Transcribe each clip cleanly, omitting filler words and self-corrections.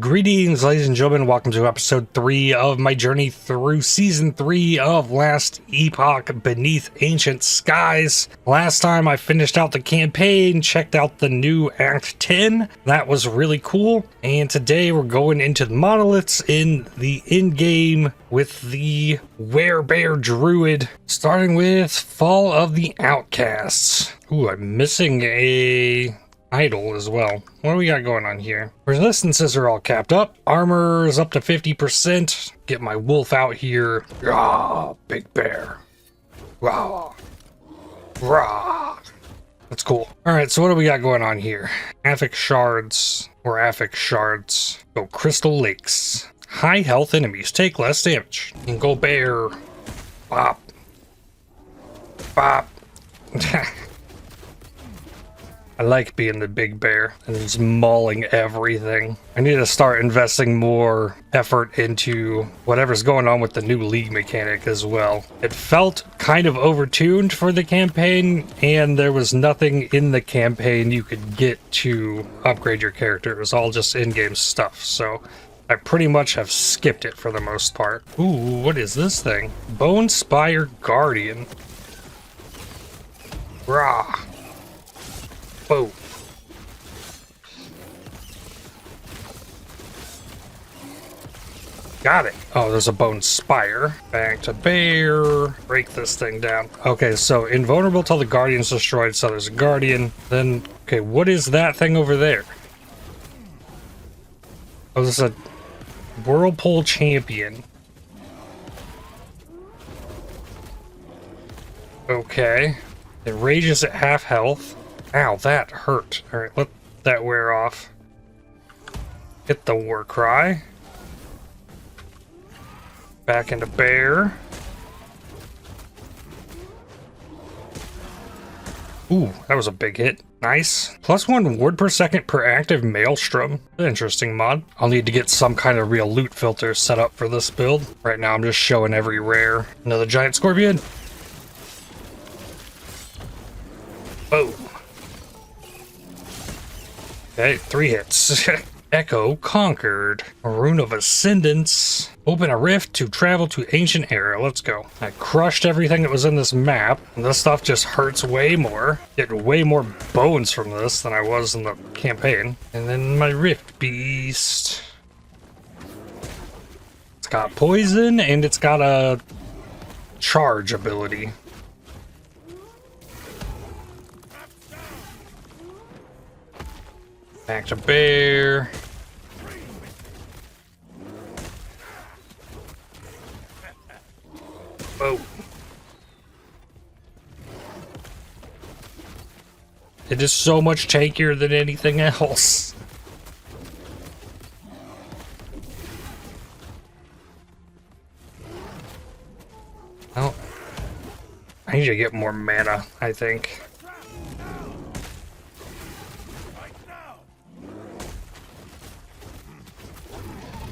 Greetings, ladies and gentlemen. Welcome to episode 3 of my journey through season 3 of Last Epoch Beneath Ancient Skies. Last time I finished out the campaign, checked out the new Act 10. That was really cool. And today we're going into the Monoliths in the endgame with the Werebear Druid, starting with Fall of the Outcasts. Ooh, I'm missing a idol as well. What do we got going on here? Resistances are all capped up. Armor is up to 50%. Get my wolf out here. Rah, big bear. Rah. Rah. That's cool. Alright, so what do we got going on here? Affix shards or affix shards. Go crystal lakes. High health enemies take less damage. And go bear. Bop. Bop. I like being the big bear and just mauling everything. I need to start investing more effort into whatever's going on with the new league mechanic as well. It felt kind of overtuned for the campaign, and there was nothing in the campaign you could get to upgrade your character. It was all just in-game stuff, so I pretty much have skipped it for the most part. Ooh, what is this thing? Bone Spire Guardian. Rah. Boom. Got it. Oh, there's a bone spire. Back to bear. Break this thing down. Okay, so invulnerable till the guardian's destroyed. So there's a guardian. Then, okay, what is that thing over there? Oh, this is a whirlpool champion. Okay. It rages at half health. Ow, that hurt. Alright, let that wear off. Hit the war cry. Back into bear. Ooh, that was a big hit. Nice. +1 ward per second per active maelstrom. Interesting mod. I'll need to get some kind of real loot filter set up for this build. Right now I'm just showing every rare. Another giant scorpion. Boom. Okay, 3 hits. Echo conquered. A rune of ascendance. Open a rift to travel to ancient era. Let's go. I crushed everything that was in this map. And this stuff just hurts way more. Get way more bones from this than I was in the campaign. And then my rift beast. It's got poison and it's got a charge ability. Back to bear. Oh. It is so much tankier than anything else. Oh. I need to get more mana, I think.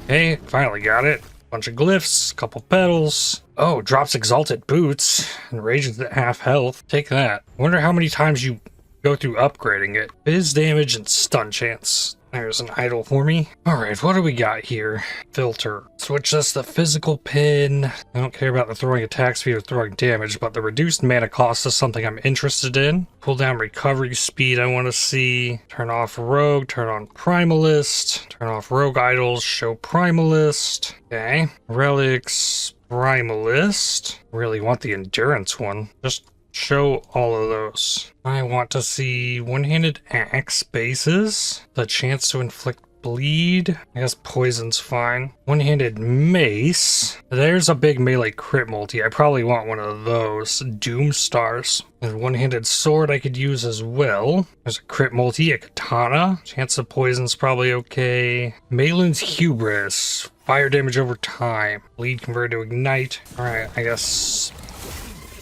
Okay, finally got it. Bunch of glyphs, couple petals. Oh, drops exalted boots and rages at half health. Take that. Wonder how many times you go through upgrading it. Fizz damage and stun chance. There's an idol for me. Alright, what do we got here? Filter. Switch this to physical pin. I don't care about the throwing attack speed or throwing damage, but the reduced mana cost is something I'm interested in. Pull down recovery speed I want to see. Turn off rogue, turn on primalist. Turn off rogue idols, show primalist. Okay. Relics, primalist. Really want the endurance one. Just show all of those. I want to see one-handed axe bases. The chance to inflict bleed. I guess poison's fine. One-handed mace. There's a big melee crit multi. I probably want one of those. Doom stars. And one-handed sword I could use as well. There's a crit multi, a katana. Chance of poison's probably okay. Malin's hubris. Fire damage over time. Bleed converted to ignite. Alright, I guess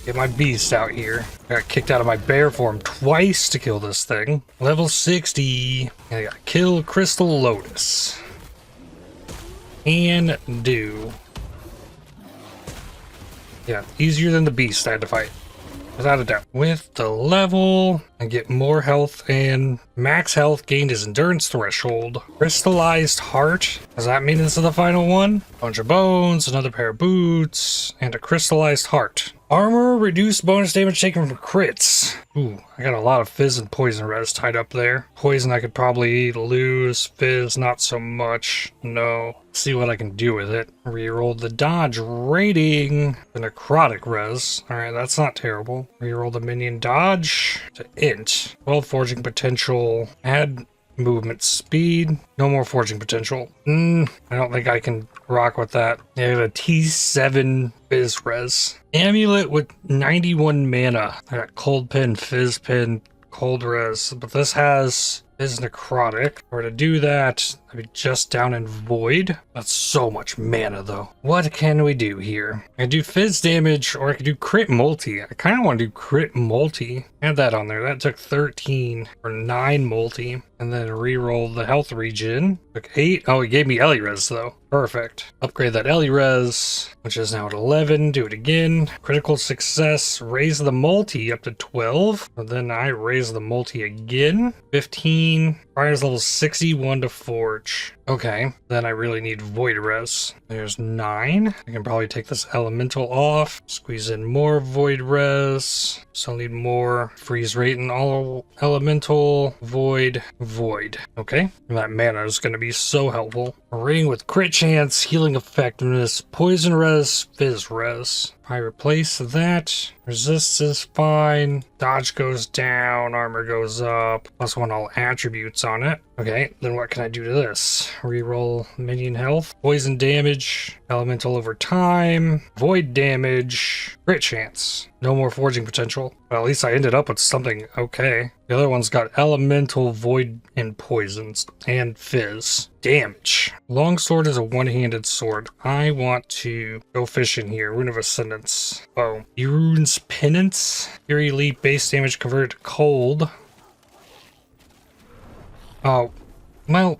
get my beast out here. I got kicked out of my bear form twice to kill this thing. Level 60. I got kill Crystal Lotus. And do. Yeah, easier than the beast I had to fight. without a doubt. With the level, I get more health, and max health gained is endurance threshold. Crystallized heart. Does that mean this is the final one? Bunch of bones, another pair of boots, and a crystallized heart. Armor, reduced bonus damage taken from crits. Ooh, I got a lot of fizz and poison res tied up there. Poison I could probably lose. Fizz, not so much. No. See what I can do with it. Reroll the dodge rating. The necrotic res. Alright, that's not terrible. Reroll the minion dodge to int. 12 forging potential. Add movement speed. No more forging potential. I don't think I can rock with that. I have a T7 fizz res. Amulet with 91 mana. I got cold pin, fizz pin, cold res, but this has fizz necrotic. Or to do that, I'd be just down in void. That's so much mana though. What can we do here? I can do fizz damage, or I could do crit multi. I kind of want to do crit multi. Add that on there. That took 13 or 9 multi. And then reroll the health regen. Took 8. Oh, it gave me Ellie res though. Perfect. Upgrade that Ellie res, which is now at 11. Do it again. Critical success. Raise the multi up to 12. And then I raise the multi again. 15. Fire's level 61 to forge. Okay, then I really need void res. There's 9. I can probably take this elemental off. Squeeze in more void res. Still need more freeze rate and all elemental. Void. Okay, and that mana is going to be so helpful. Ring with crit chance, healing effectiveness, poison res, fizz res. I replace that. Resist is fine. Dodge goes down. Armor goes up. +1 all attributes on it. Okay, then what can I do to this? Reroll minion health. Poison damage. Elemental over time. Void damage. Crit chance. No more forging potential. Well, at least I ended up with something okay. The other one's got elemental, void, and poisons. And fizz. Damage. Longsword is a one-handed sword. I want to go fishing here. Rune of Ascendance. Oh. Rune's Penance. Fury Leap base damage converted to cold. Oh. Well,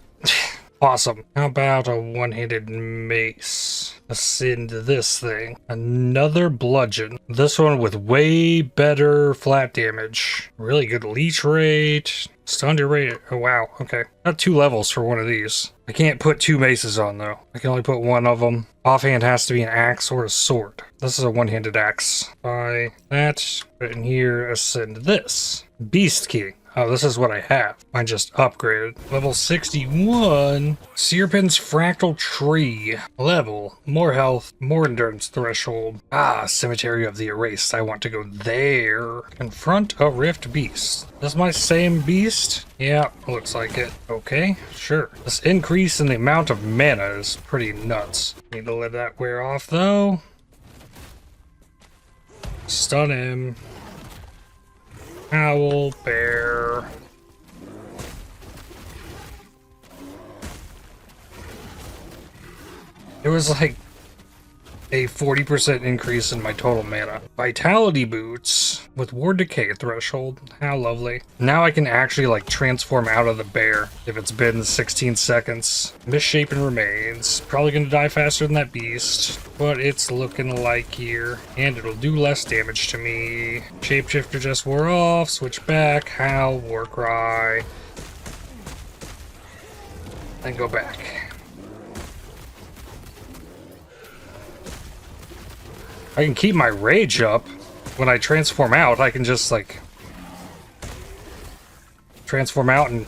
awesome. How about a one-handed mace? Ascend this thing. Another bludgeon. This one with way better flat damage. Really good leech rate. Stunned rate. Oh, wow. Okay. Got 2 levels for one of these. I can't put 2 maces on, though. I can only put one of them. Offhand has to be an axe or a sword. This is a one-handed axe. Buy that. Put it in here. Ascend this. Beast King. Oh, this is what I have. I just upgraded. Level 61. Searpin's Fractal Tree. Level. More health. More endurance threshold. Ah, Cemetery of the Erased. I want to go there. Confront a Rift Beast. This my same beast? Yeah, looks like it. Okay, sure. This increase in the amount of mana is pretty nuts. Need to let that wear off though. Stun him. Owl, bear. It was like a 40% increase in my total mana. Vitality boots with ward decay threshold. How lovely. Now I can actually like transform out of the bear if it's been 16 seconds. Misshapen remains. Probably gonna die faster than that beast, but it's looking like here. And it'll do less damage to me. Shapeshifter just wore off. Switch back. Howl, Warcry. And go back. I can keep my rage up. When I transform out, I can just like transform out and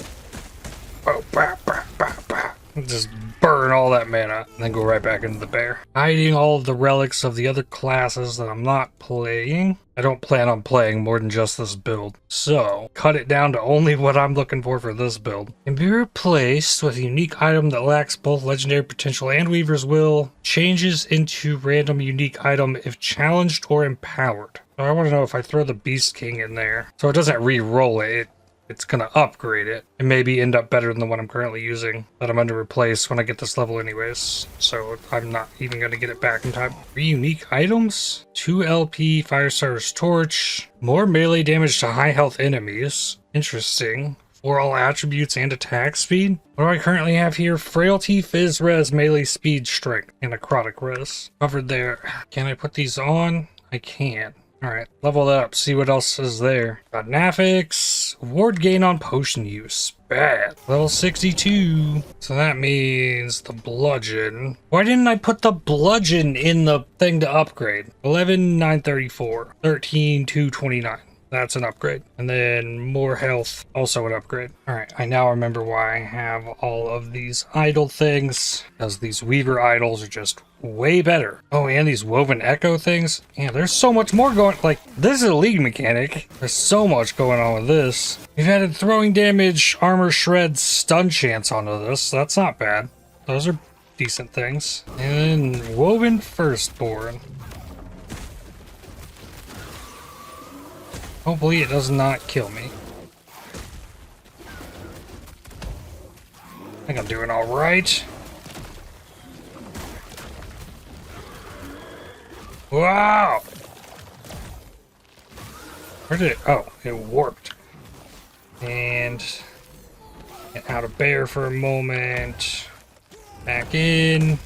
just burn all that mana and then go right back into the bear. Hiding all of the relics of the other classes that I'm not playing. I don't plan on playing more than just this build. So, cut it down to only what I'm looking for this build. Can be replaced with a unique item that lacks both legendary potential and Weaver's Will. Changes into random unique item if challenged or empowered. So I want to know if I throw the Beast King in there. So it doesn't re-roll it. It's gonna upgrade it and maybe end up better than the one I'm currently using that I'm gonna replace when I get this level anyways. So I'm not even gonna get it back in time. 3 unique items, 2 LP Firestarter's Torch, more melee damage to high health enemies. Interesting. 4 all attributes and attack speed. What do I currently have here? Frailty, Fizz Res, Melee Speed, Strength, and Necrotic Res. Covered there. Can I put these on? I can. Alright, level that up, see what else is there. Got Nafix, ward gain on potion use. Bad. Level 62. So that means the bludgeon. Why didn't I put the bludgeon in the thing to upgrade? 11,934. 13,229. That's an upgrade. And then more health, also an upgrade. All right, I now remember why I have all of these idol things, because these Weaver idols are just way better. Oh, and these woven echo things. Yeah, there's so much more going, like, this is a league mechanic. There's so much going on with this. We've added throwing damage, armor shred, stun chance onto this. That's not bad. Those are decent things. And then woven firstborn. Hopefully it does not kill me. I think I'm doing all right. Wow! Where did it? Oh, it warped. And get out of bear for a moment. Back in.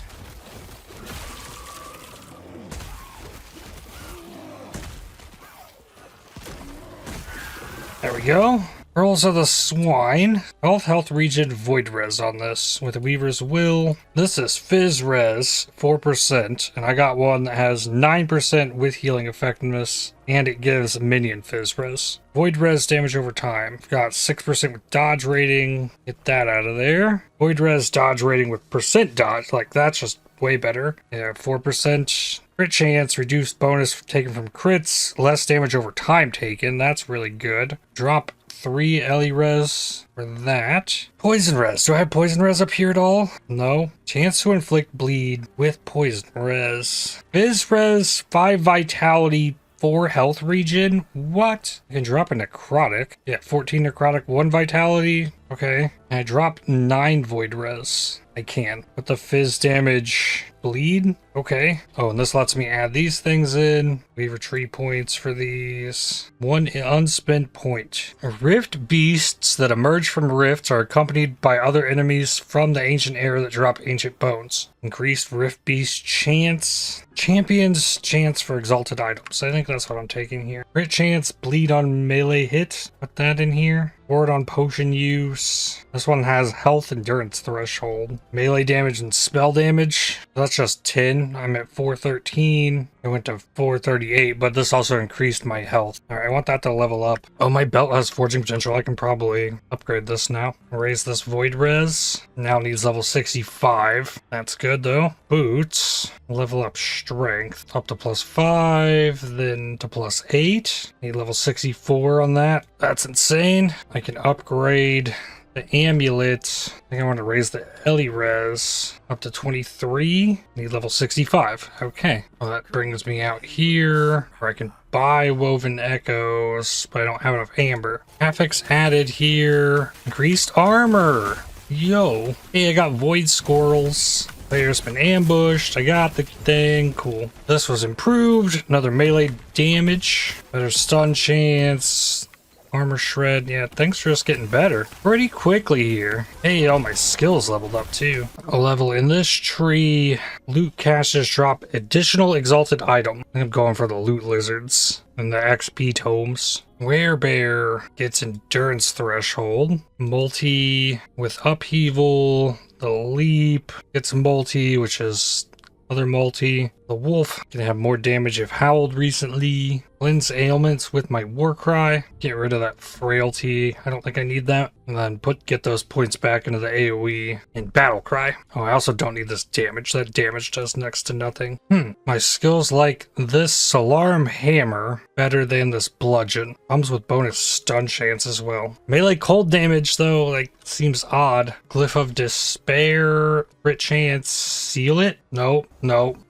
There we go. Pearls of the Swine. Health regen void res on this with Weaver's Will. This is Fizz res 4%, and I got one that has 9% with healing effectiveness, and it gives minion Fizz res. Void res damage over time. Got 6% with dodge rating. Get that out of there. Void res dodge rating with percent dodge. Like, that's just way better. Yeah, 4%. Crit chance, reduced bonus taken from crits, less damage over time taken. That's really good. Drop 3 Ellie res for that. Poison res. Do I have poison res up here at all? No. Chance to inflict bleed with poison res. Fizz res, 5 vitality, 4 health regen. What? I can drop a necrotic. Yeah, 14 necrotic, 1 vitality. Okay. And I drop 9 void res. I can. With the fizz damage, bleed. Okay. Oh, and this lets me add these things in. Weaver tree points for these. 1 unspent point. Rift beasts that emerge from rifts are accompanied by other enemies from the ancient era that drop ancient bones. Increased rift beast chance. Champion's chance for exalted items. I think that's what I'm taking here. Crit chance, bleed on melee hit. Put that in here. Ward on potion use. This one has health endurance threshold. Melee damage and spell damage. That's just 10. I'm at 413. I went to 438, but this also increased my health. Alright, I want that to level up. Oh, my belt has forging potential. I can probably upgrade this now. Raise this void res. Now needs level 65. That's good though. Boots. Level up strength. Up to +5, then to +8. Need level 64 on that. That's insane. I can upgrade the amulet. I think I want to raise the Ellie res up to 23. Need level 65. Okay. Well, that brings me out here where I can buy woven echoes, but I don't have enough amber. Affix added here. Increased armor. Yo. Hey, I got void squirrels. Player's been ambushed. I got the thing. Cool. This was improved. Another melee damage. Better stun chance. Armor shred. Yeah, things are just getting better pretty quickly here. Hey, all my skills leveled up too. A level in this tree. Loot caches drop additional exalted item. I think I'm going for the loot lizards and the XP tomes. Werebear gets endurance threshold. Multi with upheaval. The leap gets multi, which is other multi. The wolf can have more damage if howled recently. Cleanse ailments with my war cry. Get rid of that frailty. I don't think I need that. And then get those points back into the AoE and battle cry. Oh, I also don't need this damage. That damage does next to nothing. My skills like this Solarum hammer better than this bludgeon. Comes with bonus stun chance as well. Melee cold damage though, like, seems odd. Glyph of despair. Crit chance. Seal it? No.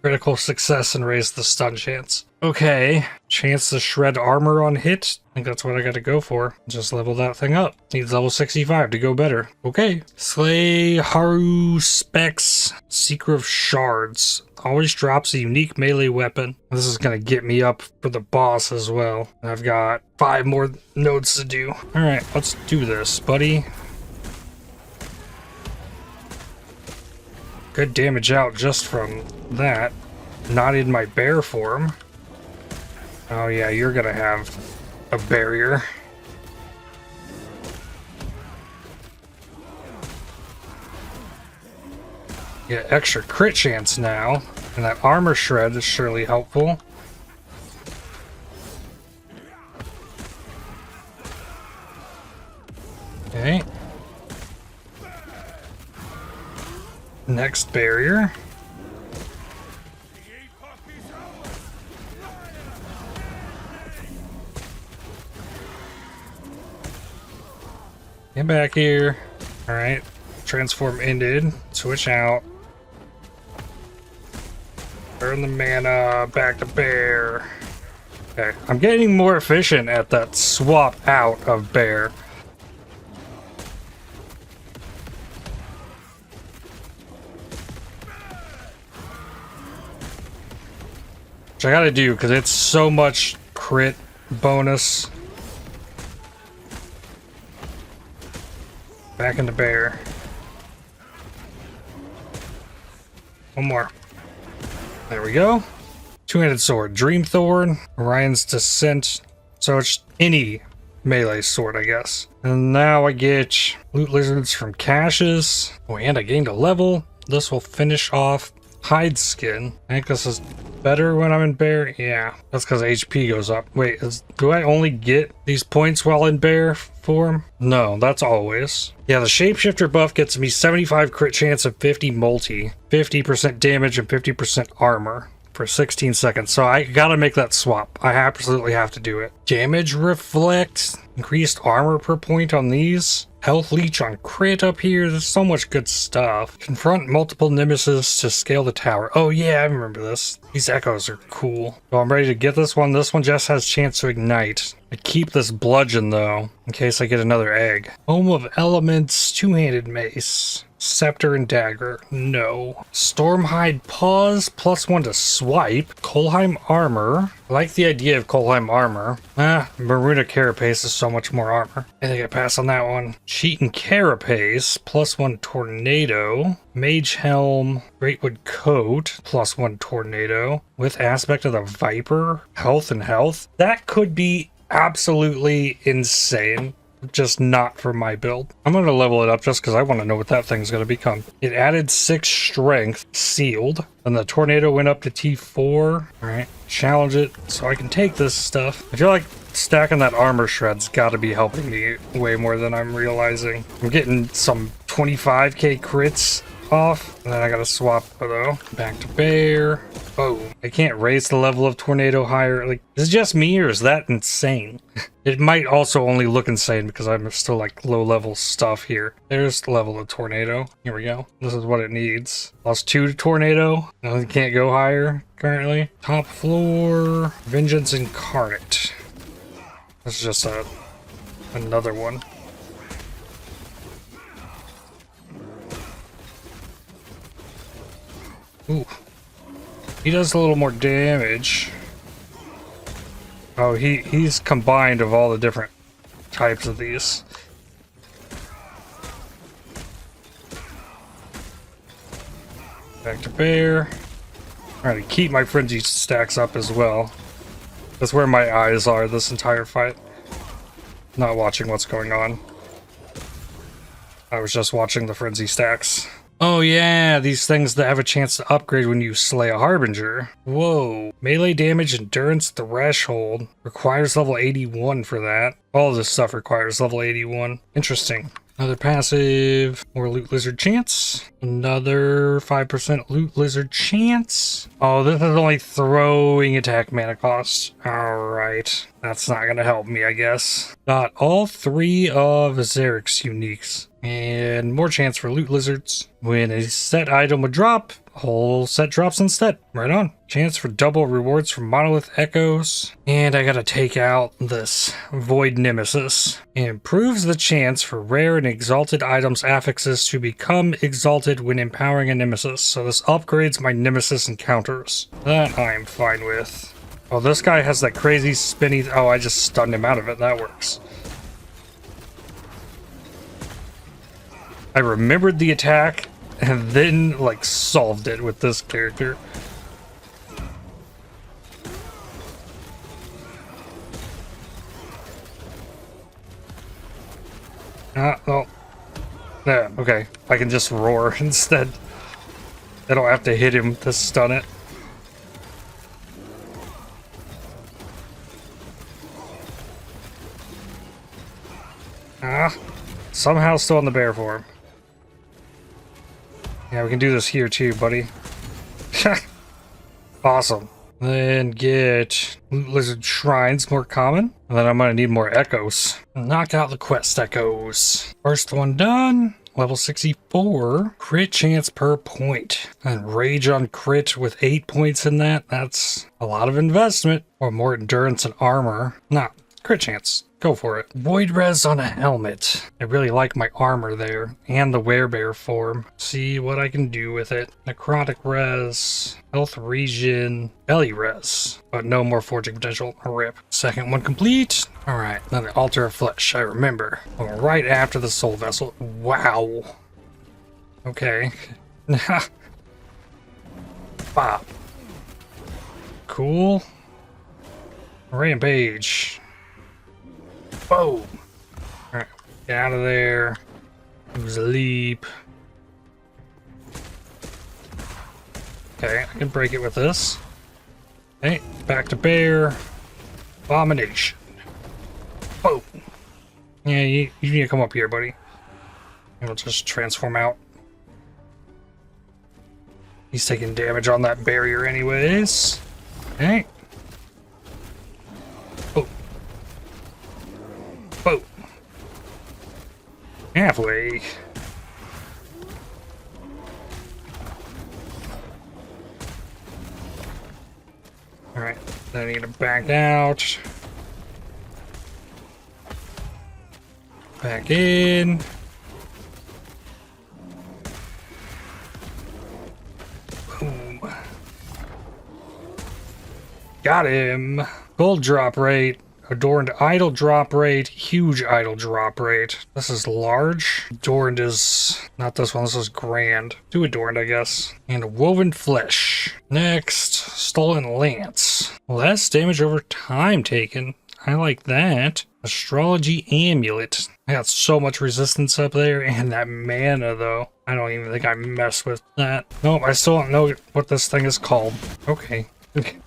Critical success and raise the stun chance. Okay, chance to shred armor on hit. I think that's what I gotta go for. Just level that thing up. Needs level 65 to go better. Okay. Slay Haru Specs Seeker of Shards. Always drops a unique melee weapon. This is gonna get me up for the boss as well. I've got 5 more nodes to do. Alright, let's do this, buddy. Good damage out just from that. Not in my bear form. Oh yeah, you're gonna have a barrier. Get extra crit chance now, and that armor shred is surely helpful. Okay. Next barrier. Get back here. Alright. Transform ended. Switch out. Burn the mana. Back to bear. Okay. I'm getting more efficient at that swap out of bear. Which I gotta do because it's so much crit bonus. Back into bear. One more. There we go. Two-handed sword. Dreamthorn. Orion's Descent. So it's any melee sword, I guess. And now I get loot lizards from caches. Oh, and I gained a level. This will finish off hide skin. I think this is better when I'm in bear. Yeah, that's because HP goes up. Wait, do I only get these points while in bear form? No, that's always. Yeah, the shapeshifter buff gets me 75 crit chance and 50 multi, 50% damage and 50% armor for 16 seconds. So I gotta make that swap. I absolutely have to do it. Damage reflect, increased armor per point on these. Health leech on crit up here. There's so much good stuff. Confront multiple nemesis to scale the tower. Oh yeah, I remember this. These echoes are cool. So I'm ready to get this one. This one just has chance to ignite. I keep this bludgeon though, in case I get another egg. Home of Elements, two-handed mace. Scepter and dagger. No. Stormhide paws, +1 to swipe. Kolheim armor. I like the idea of Kolheim armor. Maruna carapace is so much more armor. I think I pass on that one. Cheat and carapace, +1 tornado. Mage helm, Greatwood coat, +1 tornado. With aspect of the viper. Health and health. That could be absolutely insane. Just not for my build. I'm going to level it up just because I want to know what that thing's going to become. It added 6 strength, sealed. And the tornado went up to T4. Alright, challenge it so I can take this stuff. I feel like stacking that armor shred's got to be helping me way more than I'm realizing. I'm getting some 25k crits off. And then I got to swap though. Back to bear. Oh, I can't raise the level of tornado higher. Like, is it just me or is that insane? It might also only look insane because I'm still like low level stuff here. There's the level of tornado. Here we go. This is what it needs. +2 to tornado. No, it can't go higher currently. Top floor. Vengeance Incarnate. This is just another one. Ooh. He does a little more damage. Oh, he's combined of all the different types of these. Back to bear. Trying to keep my frenzy stacks up as well. That's where my eyes are this entire fight. Not watching what's going on. I was just watching the frenzy stacks. Oh yeah, these things that have a chance to upgrade when you slay a Harbinger. Whoa. Melee damage endurance threshold. Requires level 81 for that. All of this stuff requires level 81. Interesting. Another passive. More loot lizard chance. Another 5% loot lizard chance. Oh, this is only throwing attack mana cost. Alright. That's not gonna help me, I guess. Got all 3 of Zarek's uniques. And more chance for loot lizards. When a set item would drop, a whole set drops instead. Right on. Chance for double rewards from Monolith Echoes. And I gotta take out this Void Nemesis. It improves the chance for rare and exalted items affixes to become exalted when empowering a Nemesis. So this upgrades my Nemesis encounters. That I'm fine with. Oh, this guy has that crazy spinny... Oh, I just stunned him out of it. That works. I remembered the attack and then like solved it with this character. Oh. Yeah, okay. I can just roar instead. I don't have to hit him to stun it. Somehow still in the bear form. Yeah, we can do this here too, buddy. Awesome. Then get lizard shrines, more common. And then I'm gonna need more echoes. Knock out the quest echoes. First one done. Level 64. Crit chance per point. And rage on crit with 8 points in that. That's a lot of investment. Or more endurance and armor. Nah, crit chance. Go for it. Void res on a helmet. I really like my armor there. And the werebear form. See what I can do with it. Necrotic res. Health regen. Belly res. But no more forging potential. Rip. Second one complete. Alright, then the altar of flesh. I remember. Right after the soul vessel. Wow. Okay. Pop. Cool. Rampage. Whoa! Alright, get out of there. Use a leap. Okay, I can break it with this. Okay, back to bear. Abomination. Whoa! Yeah, you need to come up here, buddy. And we'll just transform out. He's taking damage on that barrier anyways. Okay. Whoa. Halfway. Alright, then I need to back out. Back in. Boom. Got him. Gold drop rate. Adorned idle drop rate, huge idle drop rate. This is large. Adorned is not this one, this is grand. Too adorned, I guess. And woven flesh. Next, stolen lance. Less damage over time taken. I like that. Astrology amulet. I got so much resistance up there, and that mana though. I don't even think I mess with that. Nope, I still don't know what this thing is called. Okay.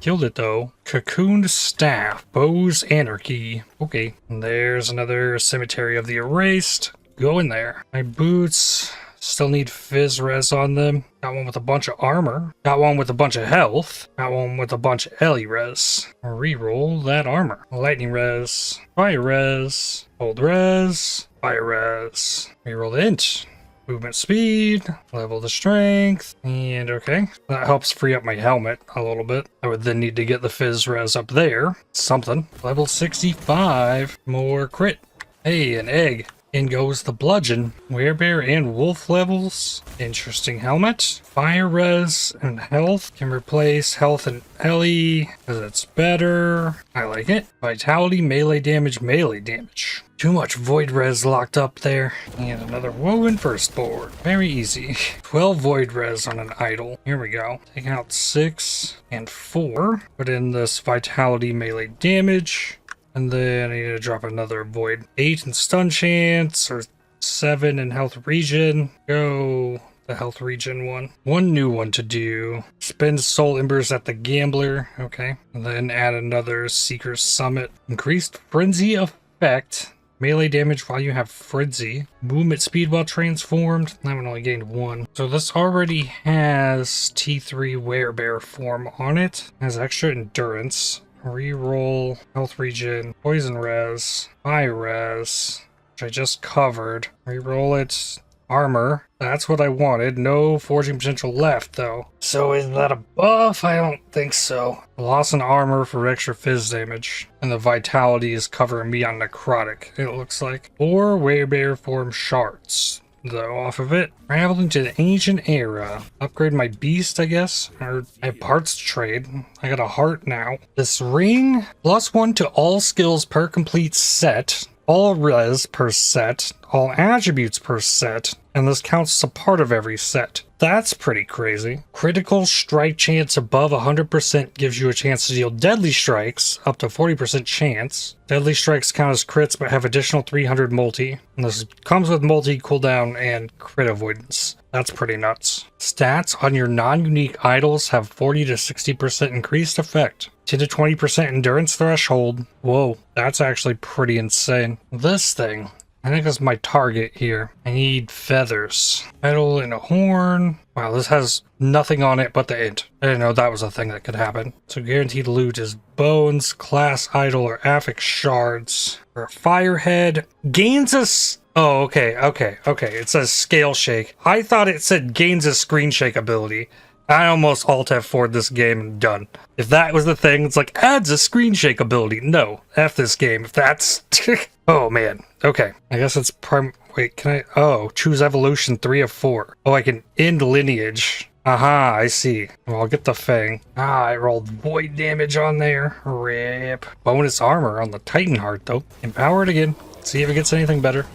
Killed it though. Cocooned staff. Bow's anarchy. Okay. And there's another cemetery of the erased. Go in there. My boots still need fizz res on them. Got one with a bunch of armor. Got one with a bunch of health. Got one with a bunch of Ellie res. Reroll that armor. Lightning res. Fire res. Hold res. Fire res. Reroll the int. Movement speed, level the strength, and okay. That helps free up my helmet a little bit. I would then need to get the fizz res up there. Something. Level 65. More crit. Hey, an egg. In goes the bludgeon. Werebear and wolf levels. Interesting helmet. Fire res and health. Can replace health and Ellie because it's better. I like it. Vitality, melee damage, melee damage. Too much void res locked up there. And another woven firstborn. Very easy. 12 void res on an idol. Here we go. Take out 6 and 4. Put in this vitality, melee damage. And then I need to drop another void. 8 in stun chance, or 7 in health regen. Go the health regen one. One new one to do. Spend soul embers at the gambler. Okay. And then add another seeker's summit. Increased frenzy effect. Melee damage while you have frenzy. Movement speed while transformed. I haven't only gained 1. So this already has T3 werebear form on it. Has extra endurance. Reroll, health regen, poison res, fire res, which I just covered. Reroll it, armor. That's what I wanted. No forging potential left though. So is that a buff? I don't think so. Loss in armor for extra fizz damage. And the vitality is covering me on necrotic, it looks like. 4 werebear form shards. Though off of it. Travel into the ancient era. Upgrade my beast, I guess. Or I have parts to trade. I got a heart now. This ring, +1 to all skills per complete set. All res per set. All attributes per set. And this counts as a part of every set. That's pretty crazy. Critical strike chance above 100% gives you a chance to deal deadly strikes, up to 40% chance. Deadly strikes count as crits but have additional 300 multi. And this comes with multi cooldown and crit avoidance. That's pretty nuts. Stats on your non-unique idols have 40 to 60% increased effect. 10 to 20% endurance threshold. Whoa, that's actually pretty insane. This thing, I think that's my target here. I need feathers. Idol and a horn. Wow, this has nothing on it but the int. I didn't know that was a thing that could happen. So guaranteed loot is bones, class idol, or affix shards. Or a firehead. Gains us. Oh, okay. It says scale shake. I thought it said gains a screen shake ability. I almost alt F4'd this game and done. If that was the thing, it's like, adds a screen shake ability. No, F this game. If that's... oh, man. Okay. I guess it's wait, can I... oh, choose evolution 3 of 4. Oh, I can end lineage. Aha, I see. Well, I'll get the Fang. Ah, I rolled void damage on there. Rip. Bonus armor on the Titan Heart, though. Empower it again. See if it gets anything better.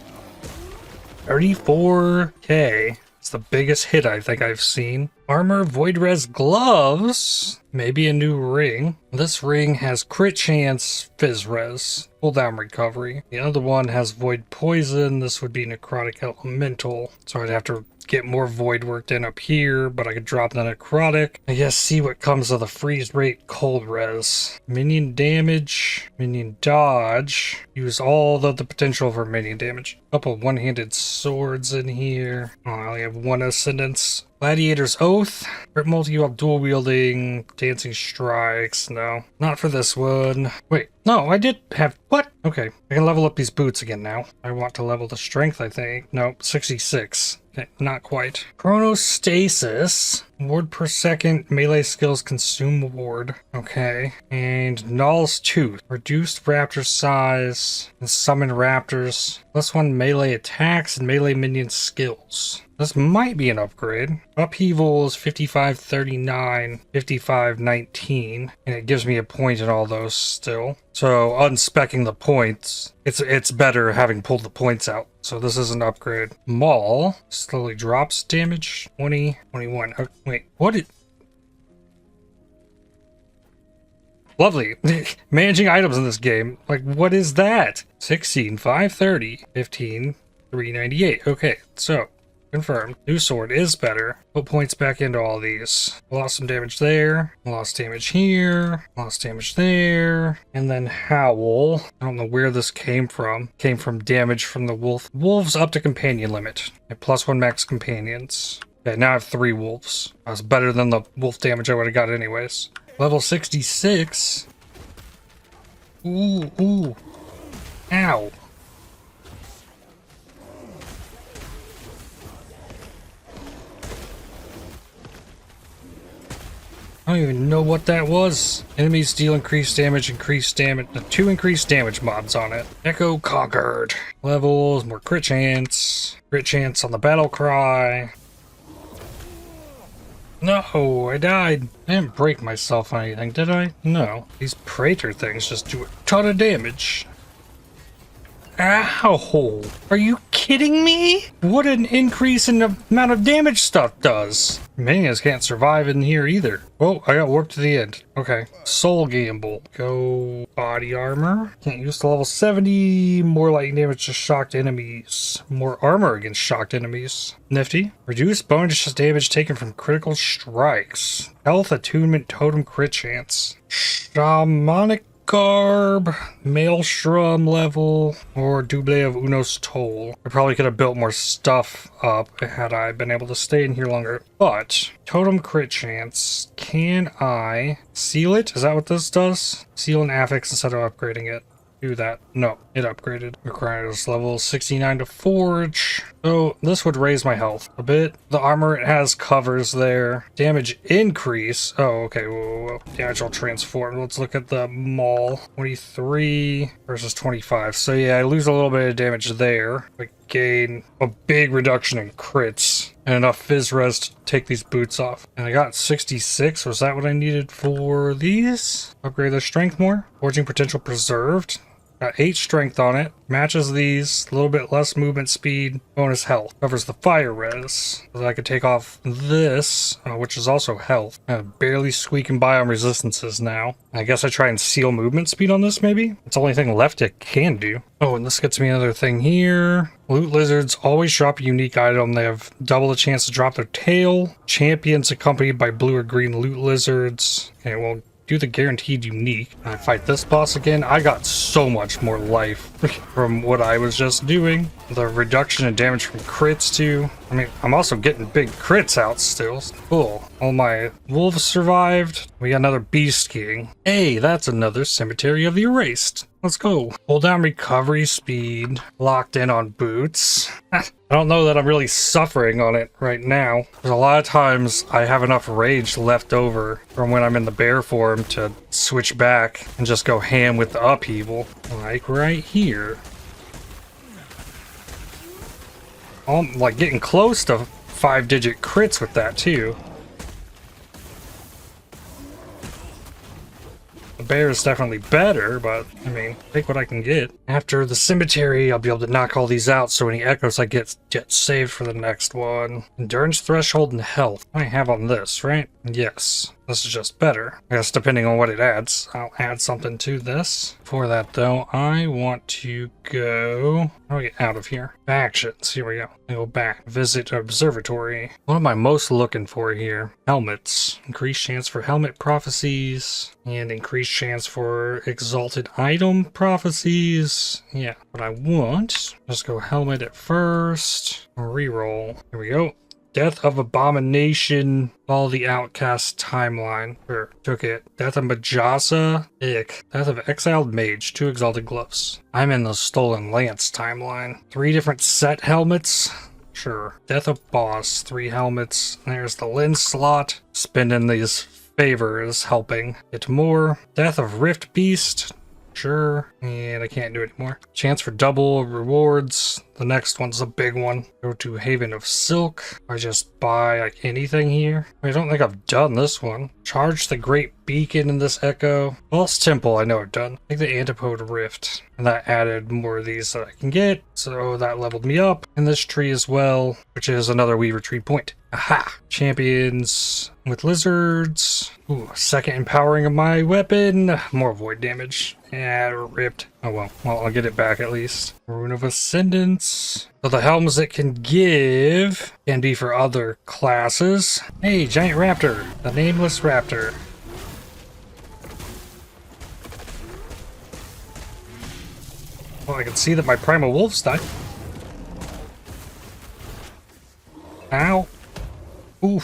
34k. It's the biggest hit I think I've seen. Armor, Void Res gloves. Maybe a new ring. This ring has crit chance, Fizz Res. Cooldown recovery. The other one has Void Poison. This would be Necrotic Elemental. So I'd have to get more Void worked in up here, but I could drop the Necrotic. I guess see what comes of the Freeze Rate Cold Res. Minion damage, minion dodge. Use all the potential for minion damage. Couple one-handed swords in here. Oh, I only have one Ascendance. Gladiator's Oath. Crit multi while dual wielding. Dancing Strikes. No, not for this one. Wait, no, I did have... what? Okay, I can level up these boots again now. I want to level the strength, I think. Nope, 66. Okay, not quite. Chronostasis. Ward per second. Melee skills consume ward. Okay. And Null's Tooth. Reduced raptor size. And summon raptors. +1 melee attacks and melee minion skills. This might be an upgrade. Upheaval is 5539, 5519, and it gives me a point in all those still. So unspecking the points, it's better having pulled the points out. So this is an upgrade. Maul slowly drops damage. 20, 21. Oh, wait, what did... lovely. Managing items in this game. Like, what is that? 16, 530, 15, 398. Okay, so... confirmed. New sword is better. Put points back into all these. Lost some damage there. Lost damage here. Lost damage there. And then Howl. I don't know where this came from. Came from damage from the wolf. Wolves up to companion limit. And +1 max companions. Okay, now I have 3 wolves. That's better than the wolf damage I would have got anyways. Level 66. Ooh. Ow. I don't even know what that was. Enemies deal increased damage, 2 increased damage mods on it. Echo conquered. Levels, more crit chance. Crit chance on the battle cry. No, I died. I didn't break myself on anything, did I? No. These Praetor things just do a ton of damage. Ow! Are you kidding me? What an increase in the amount of damage stuff does. Manias can't survive in here either. Oh, I got warped to the end. Okay. Soul Gamble. Go body armor. Can't use the level 70. More lightning damage to shocked enemies. More armor against shocked enemies. Nifty. Reduce bonus damage taken from critical strikes. Health attunement totem crit chance. Shamanic Garb, Maelstrom level, or Double of Unos Toll. I probably could have built more stuff up had I been able to stay in here longer. But, Totem crit chance, can I seal it? Is that what this does? Seal an affix instead of upgrading it. Do that. No, it upgraded. Requires level 69 to forge. So this would raise my health a bit. The armor it has covers there. Damage increase. Oh, okay. Whoa. Damage will transform. Let's look at the Maul. 23 versus 25. So yeah, I lose a little bit of damage there. But gain a big reduction in crits. And enough Fizz Res to take these boots off. And I got 66. Was that what I needed for these? Upgrade their strength more. Forging potential preserved. Got 8 strength on it. Matches these. A little bit less movement speed. Bonus health. Covers the fire res. So I could take off this, which is also health. Barely squeaking by on resistances now. I guess I try and seal movement speed on this maybe? It's the only thing left it can do. Oh, and this gets me another thing here. Loot lizards always drop a unique item. They have double the chance to drop their tail. Champions accompanied by blue or green loot lizards. Okay, well, do the guaranteed unique. I fight this boss again. I got so much more life from what I was just doing. The reduction in damage from crits too. I mean, I'm also getting big crits out still. Cool. All my wolves survived. We got another beast king. Hey, that's another cemetery of the erased. Let's go. Hold down recovery speed. Locked in on boots. I don't know that I'm really suffering on it right now. There's a lot of times I have enough rage left over from when I'm in the bear form to switch back and just go ham with the upheaval. Like right here. I'm like getting close to 5-digit crits with that too. The bear is definitely better, but I mean, take what I can get. After the cemetery, I'll be able to knock all these out, so any echoes I get saved for the next one. Endurance, threshold, and health. I have on this, right? Yes. This is just better. I guess depending on what it adds, I'll add something to this. For that though, I want to go... How do I get out of here? Actions. Here we go. I go back. Visit observatory. What am I most looking for here? Helmets. Increased chance for helmet prophecies. And increased chance for exalted item prophecies. Yeah, what I want. Let's go helmet at first. Reroll. Here we go. Death of Abomination. Follow the Outcast timeline. Sure, took it. Death of Majasa. Ick. Death of Exiled Mage. 2 exalted gloves. I'm in the Stolen Lance timeline. 3 different set helmets. Sure. Death of Boss. 3 helmets. There's the lens slot. Spending these favors helping. Get more. Death of Rift Beast. Sure. And I can't do it anymore. Chance for double rewards. The next one's a big one. Go to Haven of Silk. I just buy like anything here. I don't think I've done this one. Charge the Great Beacon in this Echo. False Temple, I know I've done. Take the Antipode Rift. And that added more of these that I can get. So that leveled me up. And this tree as well, which is another Weaver Tree point. Aha! Champions with lizards. Ooh, second empowering of my weapon. More void damage. Yeah, ripped. Oh well. Well, I'll get it back at least. Rune of Ascendance. So the helms it can give can be for other classes. Hey, giant raptor. The nameless raptor. Well, I can see that my primal wolves died. Ow. Ooh.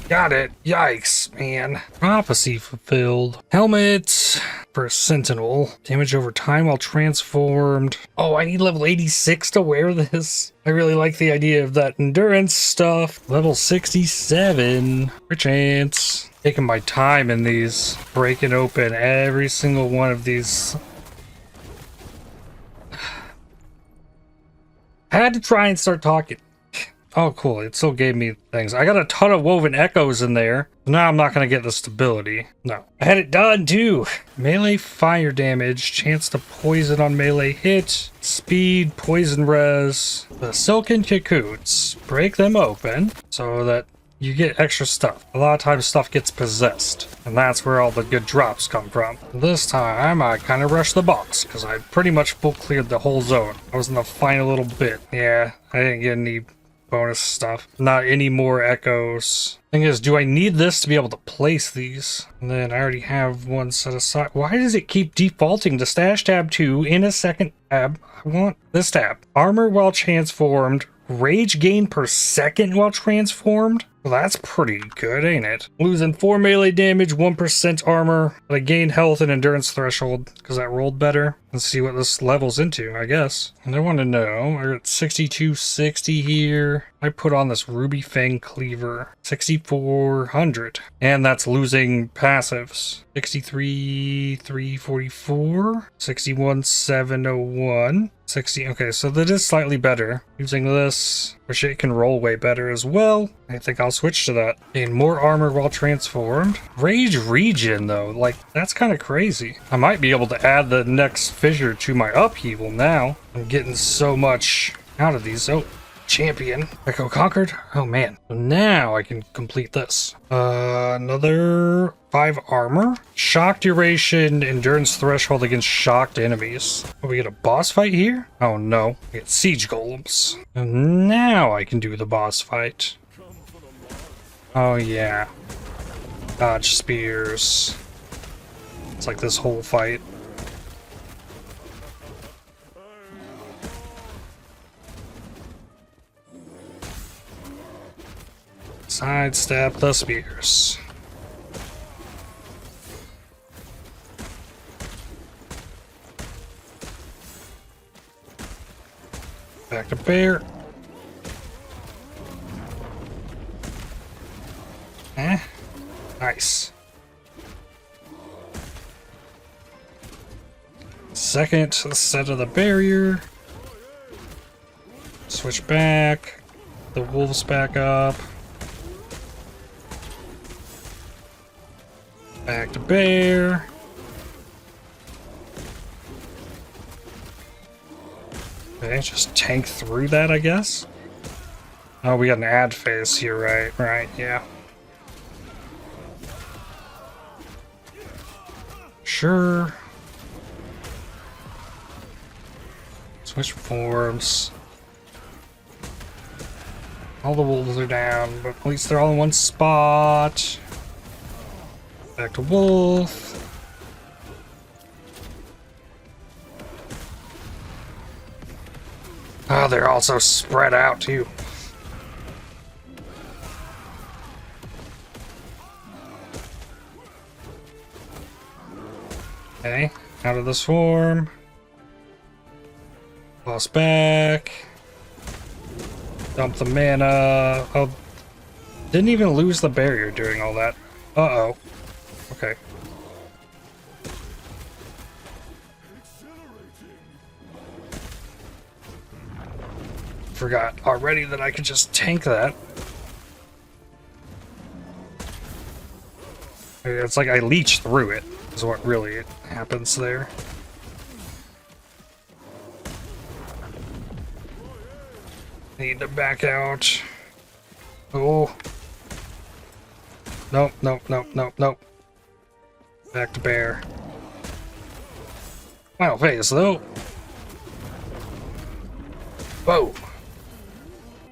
Got it. Yikes, man. Prophecy fulfilled. Helmet for a sentinel. Damage over time while transformed. Oh, I need level 86 to wear this. I really like the idea of that endurance stuff. Level 67. For chance. Taking my time in these. Breaking open every single one of these. I had to try and start talking. Oh, cool. It still gave me things. I got a ton of woven echoes in there. Now I'm not going to get the stability. No. I had it done, too. Melee fire damage. Chance to poison on melee hit. Speed. Poison res. The silken cocoons. Break them open so that you get extra stuff. A lot of times stuff gets possessed. And that's where all the good drops come from. This time, I kind of rushed the boss. Because I pretty much full cleared the whole zone. I was in the final little bit. Yeah, I didn't get any bonus stuff. Not any more echoes. Thing is, do I need this to be able to place these? And then I already have one set aside. Why does it keep defaulting to stash tab 2 in a second tab? I want this tab. Armor while transformed. Rage gain per second while transformed? Well, that's pretty good, ain't it? Losing 4 melee damage, 1% armor, but I gained health and endurance threshold because that rolled better. Let's see what this levels into, I guess. And I want to know, I got 6260 here. I put on this Ruby Fang Cleaver, 6400. And that's losing passives. 63,344, 61,701, 60. Okay, so that is slightly better. Using this, wish it can roll way better as well. I think I'll switch to that. Gain more armor while transformed. Rage regen though, like that's kind of crazy. I might be able to add the next fissure to my upheaval now. I'm getting so much out of these. Oh, champion. Echo conquered. Oh man. So now I can complete this. Another 5 armor. Shock duration, endurance threshold against shocked enemies. Oh, we get a boss fight here? Oh no. We get siege golems. And now I can do the boss fight. Oh yeah. Dodge spears. It's like this whole fight. Sidestep the spears. Back to bear. Nice. Second set of the barrier. Switch back. The wolves back up. Back to bear. Okay, just tank through that, I guess. Oh, we got an ad phase here, right? Right, yeah. Sure. Switch forms. All the wolves are down, but at least they're all in one spot. Back to wolf. Oh, they're also spread out too. Okay, out of the swarm. Boss back. Dump the mana. Oh, didn't even lose the barrier during all that. Uh-oh. Okay. Forgot already that I could just tank that. It's like I leech through it, is what really happens there. Need to back out. Oh. Nope, nope, nope, nope, nope. Back to bear. Final phase, though. Whoa.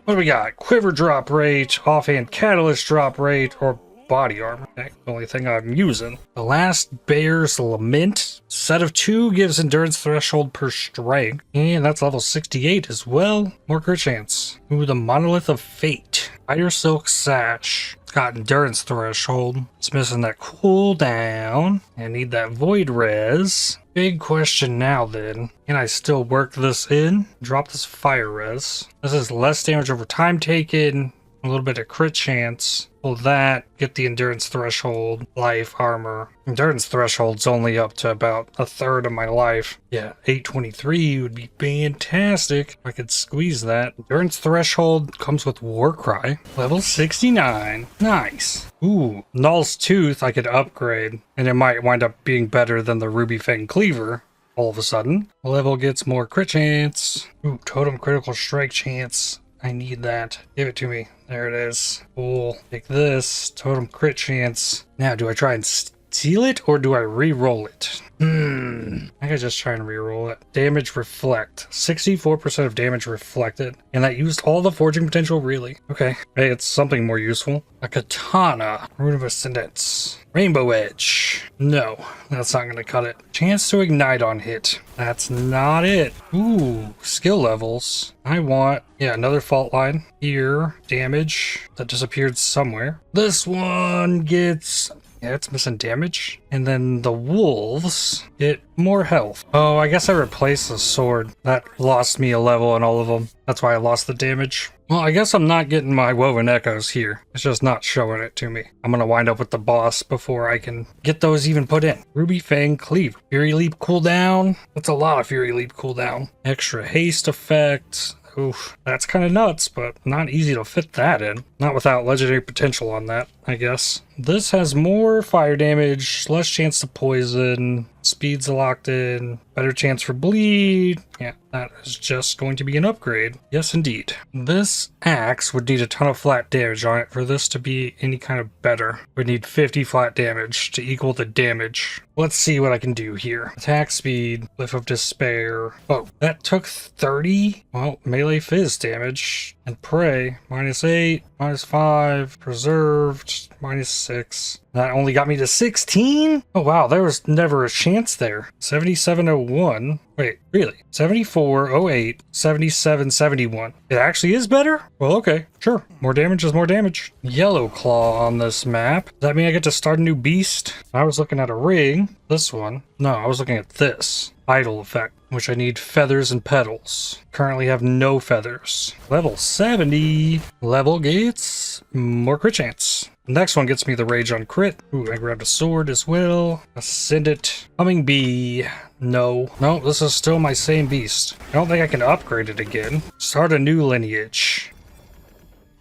What do we got? Quiver drop rate, offhand catalyst drop rate, or body armor. Okay, the only thing I'm using. The Last Bear's Lament. Set of 2 gives endurance threshold per strength. And that's level 68 as well. More crit chance. Ooh, the Monolith of Fate. Iron Silk Sash. It's got endurance threshold. It's missing that cooldown. I need that void res. Big question now then. Can I still work this in? Drop this fire res. This is less damage over time taken. A little bit of crit chance. Pull that, get the endurance threshold, life, armor. Endurance threshold's only up to about a third of my life. Yeah, 823 would be fantastic if I could squeeze that. Endurance threshold comes with Warcry. Level 69. Nice. Ooh, Null's Tooth I could upgrade, and it might wind up being better than the Ruby Fang Cleaver. All of a sudden. Level gets more crit chance. Ooh, totem critical strike chance. I need that. Give it to me. There it is. Cool. Take this. Totem crit chance. Now, do I try and steal it or do I re-roll it? I could just try and re-roll it. Damage reflect. 64% of damage reflected. And that used all the forging potential, really? Okay. Hey, it's something more useful. A katana. Rune of Ascendance. Rainbow Edge. No, that's not going to cut it. Chance to ignite on hit. That's not it. Ooh, skill levels. I want, yeah, another fault line. Here, damage. That disappeared somewhere. This one gets... yeah, it's missing damage. And then the wolves get more health. Oh, I guess I replaced the sword. That lost me a level in all of them. That's why I lost the damage. Well, I guess I'm not getting my Woven Echoes here. It's just not showing it to me. I'm gonna wind up with the boss before I can get those even put in. Ruby Fang Cleave. Fury Leap cooldown. That's a lot of Fury Leap cooldown. Extra haste effect. Oof, that's kind of nuts, but not easy to fit that in. Not without legendary potential on that, I guess. This has more fire damage, less chance to poison, speed's locked in, better chance for bleed. Yeah, that is just going to be an upgrade. Yes, indeed. This axe would need a ton of flat damage on it for this to be any kind of better. Would need 50 flat damage to equal the damage. Let's see what I can do here. Attack speed, Lift of Despair. Oh, that took 30? Well, melee fizz damage. And prey, -8, -5, preserved, -6. That only got me to 16? Oh wow, there was never a chance there. 7701. Wait, really? 7408, 7771. It actually is better? Well, okay, sure. More damage is more damage. Yellow Claw on this map. Does that mean I get to start a new beast? I was looking at a ring. This one. No, I was looking at this. Idle effect, which I need feathers and petals. Currently have no feathers. Level 70. Level gates. More crit chance. The next one gets me the rage on crit. Ooh, I grabbed a sword as well. Ascend it. Humming bee. No. No, this is still my same beast. I don't think I can upgrade it again. Start a new lineage.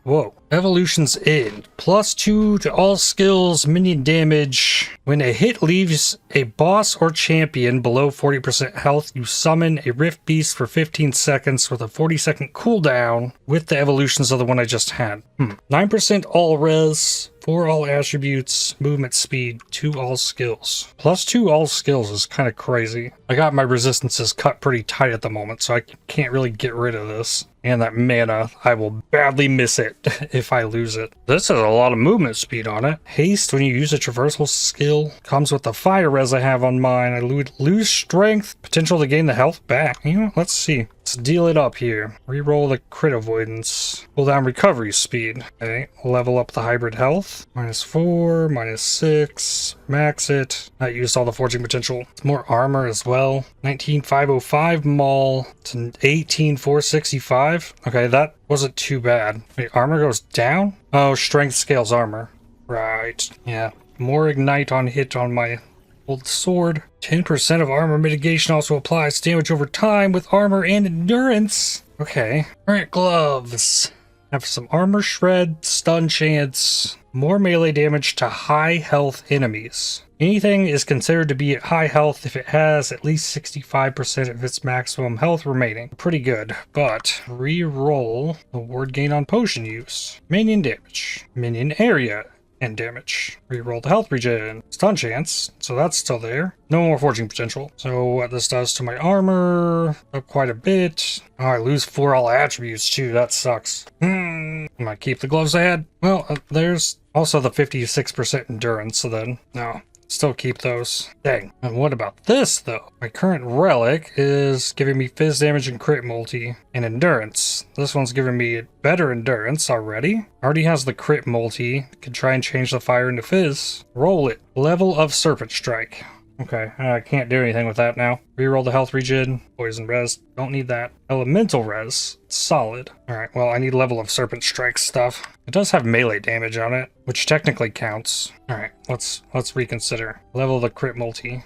Whoa. Evolution's End. +2 to all skills, minion damage. When a hit leaves a boss or champion below 40% health, you summon a Rift Beast for 15 seconds with a 40-second cooldown with the evolutions of the one I just had. 9% all res, 4 all attributes, movement speed, 2 all skills. +2 all skills is kind of crazy. I got my resistances cut pretty tight at the moment, so I can't really get rid of this. And that mana, I will badly miss it if I lose it. This has a lot of movement speed on it. Haste when you use a traversal skill. Comes with the fire res I have on mine. I lose strength. Potential to gain the health back. You know, let's see. Let's deal it up here. Reroll the crit avoidance. Pull down recovery speed. Okay. Level up the hybrid health. -4, -6. Max it. That used all the forging potential. It's more armor as well. 19,505 maul to 18,465. Okay, that wasn't too bad. Wait, armor goes down? Oh, strength scales armor. Right. Yeah. More ignite on hit on my old sword. 10% of armor mitigation also applies damage over time with armor and endurance. Okay. Alright, gloves. Have some armor shred, stun chance, more melee damage to high health enemies. Anything is considered to be at high health if it has at least 65% of its maximum health remaining. Pretty good, but re-roll the ward gain on potion use. Minion damage, minion area, and damage. Reroll the health regen. Stun chance, so that's still there. No more forging potential. So what this does to my armor, up quite a bit. Oh, I lose 4 all attributes too, that sucks. I might keep the gloves I had. Well, there's also the 56% endurance, so then, no. Still keep those. Dang. And what about this, though? My current relic is giving me fizz damage and crit multi and endurance. This one's giving me better endurance already. Already has the crit multi. Can try and change the fire into fizz. Roll it. Level of Serpent Strike. Okay, I can't do anything with that now. Reroll the health regen. Poison res. Don't need that. Elemental res. Solid. Alright, well, I need level of Serpent Strike stuff. It does have melee damage on it, which technically counts. Alright, let's reconsider. Level the crit multi.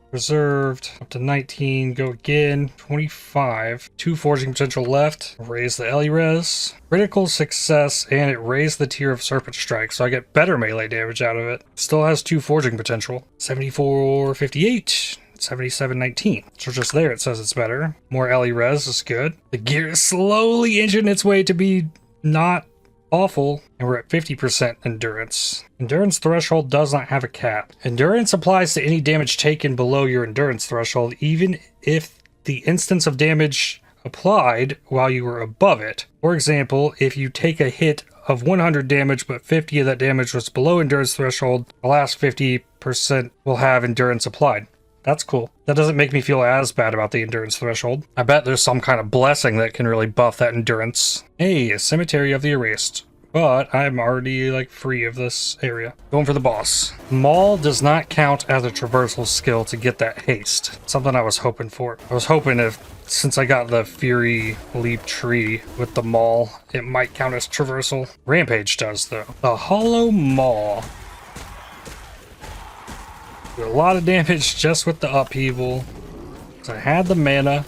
Reserved. Up to 19. Go again. 25. 2 forging potential left. Raise the Ellie res. Critical success, and it raised the tier of Serpent Strike, so I get better melee damage out of it. Still has 2 forging potential. 7458. 7719. So just there it says it's better. More Ellie res is good. The gear is slowly inching its way to be not awful, and we're at 50% endurance. Endurance threshold does not have a cap. Endurance applies to any damage taken below your endurance threshold, even if the instance of damage applied while you were above it. For example, if you take a hit of 100 damage, but 50 of that damage was below endurance threshold, the last 50% will have endurance applied. That's cool. That doesn't make me feel as bad about the endurance threshold. I bet there's some kind of blessing that can really buff that endurance. Hey, a Cemetery of the Erased. but I'm already like free of this area. Going for the boss. Maul does not count as a traversal skill to get that haste. Something I was hoping for. I was hoping if, since I got the Fury Leap tree with the Maul, it might count as traversal. Rampage does though. The Hollow Maul. Do a lot of damage just with the upheaval. So I had the mana.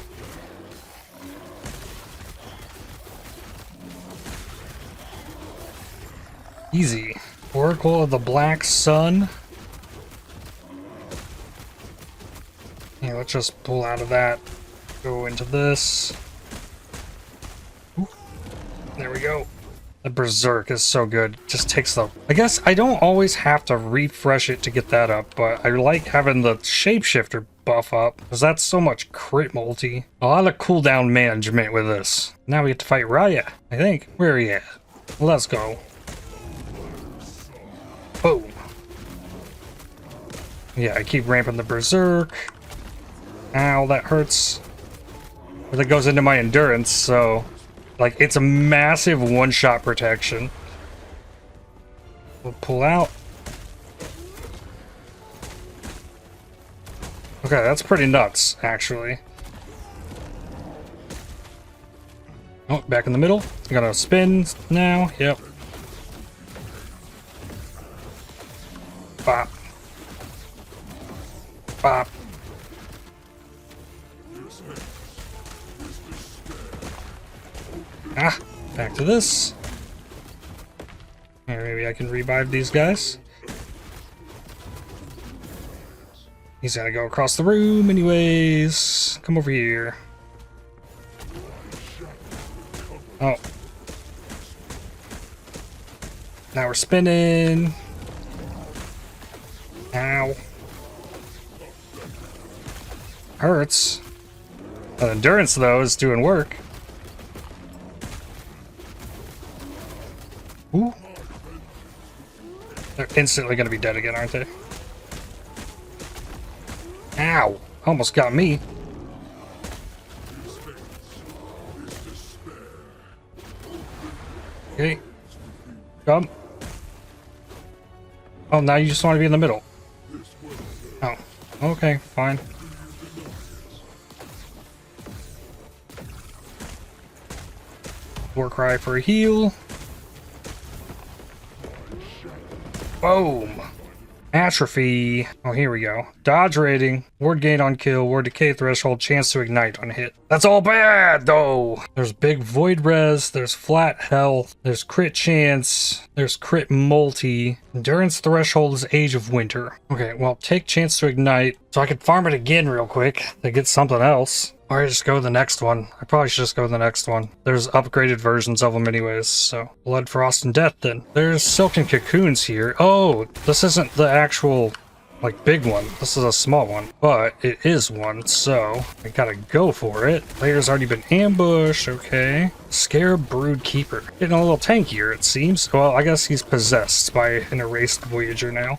Easy. Oracle of the Black Sun. Yeah, let's just pull out of that. Go into this. Ooh. There we go. The Berserk is so good. Just takes the... I guess I don't always have to refresh it to get that up, but I like having the Shapeshifter buff up, because that's so much crit multi. A lot of cooldown management with this. Now we get to fight Raya, I think. Where are you at? Let's go. Boom. Yeah, I keep ramping the Berserk. Ow, that hurts. But that goes into my endurance, so... like, it's a massive one-shot protection. We'll pull out. Okay, that's pretty nuts, actually. Oh, back in the middle. I'm gonna spin now. Yep. Bop. Bop. Ah, back to this. Here, maybe I can revive these guys. He's gotta go across the room anyways. Come over here. Oh. Now we're spinning. Ow. Hurts. The endurance, though, is doing work. Ooh. They're instantly going to be dead again, aren't they? Ow! Almost got me. Okay. Come. Oh, now you just want to be in the middle. Oh. Okay, fine. War cry for a heal. Boom. Atrophy. Oh, here we go. Dodge rating. Ward gain on kill. Ward decay threshold. Chance to ignite on hit. That's all bad, though. There's big void res. There's flat health. There's crit chance. There's crit multi. Endurance threshold is Age of Winter. Okay, well, take chance to ignite. So I could farm it again real quick to get something else. Or I just go to the next one. I probably should just go to the next one. There's upgraded versions of them anyways, so... Blood, Frost, and Death then. There's Silken Cocoons here. Oh, this isn't the actual, like, big one. This is a small one. But it is one, so I gotta go for it. Player's already been ambushed, okay. Scarab Brood Keeper. Getting a little tankier, it seems. Well, I guess he's possessed by an erased Voyager now.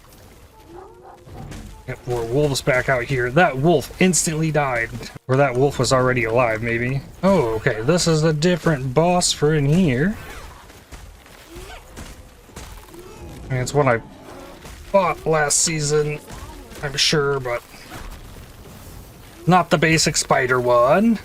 Or wolves back out here. That wolf instantly died. Or that wolf was already alive, maybe. Oh, okay. This is a different boss for in here. I mean, it's one I fought last season, I'm sure, but not the basic spider one.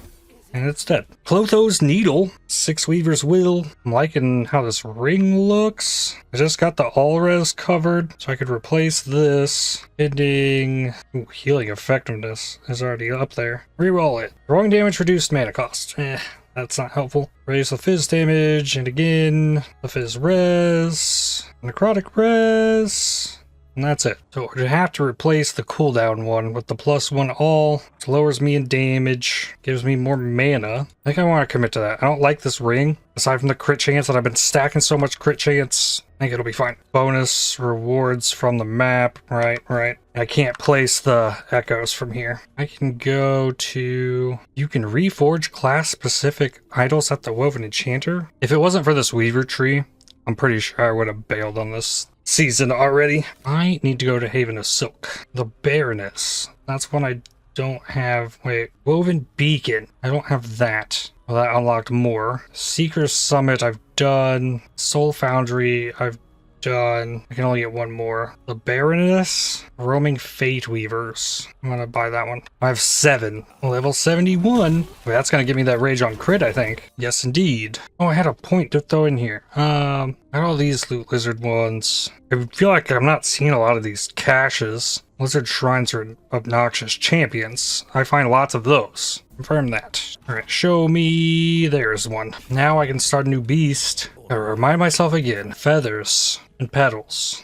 And it's dead. Clotho's Needle. Six Weaver's Will. I'm liking how this ring looks. I just got the all-res covered, so I could replace this. Ending... Ooh, healing effectiveness is already up there. Reroll it. Throwing damage reduced mana cost. That's not helpful. Raise the fizz damage, and again, the fizz res. Necrotic res. And that's it. So I have to replace the cooldown one with the +1 all, which lowers me in damage, gives me more mana. I think I want to commit to that. I don't like this ring, aside from the crit chance that I've been stacking so much crit chance. I think it'll be fine. Bonus rewards from the map. Right. I can't place the echoes from here. I can go to... You can reforge class-specific idols at the Woven Enchanter. If it wasn't for this Weaver tree, I'm pretty sure I would have bailed on this season already. I need to go to Haven of Silk. The Baroness. That's one I don't have. Wait, Woven Beacon. I don't have that. Well, that unlocked more. Seeker's Summit I've done. Soul Foundry I've done. I can only get one more. The Baroness, Roaming Fate Weavers. I'm gonna buy that one. I have 7. Level 71. Wait, that's gonna give me that Rage on crit, I think. Yes, indeed. Oh, I had a point to throw in here. I got all these Loot Lizard ones. I feel like I'm not seeing a lot of these caches. Lizard Shrines are obnoxious champions. I find lots of those. Confirm that. Alright, show me. There's one. Now I can start a new beast. I remind myself again. Feathers and petals.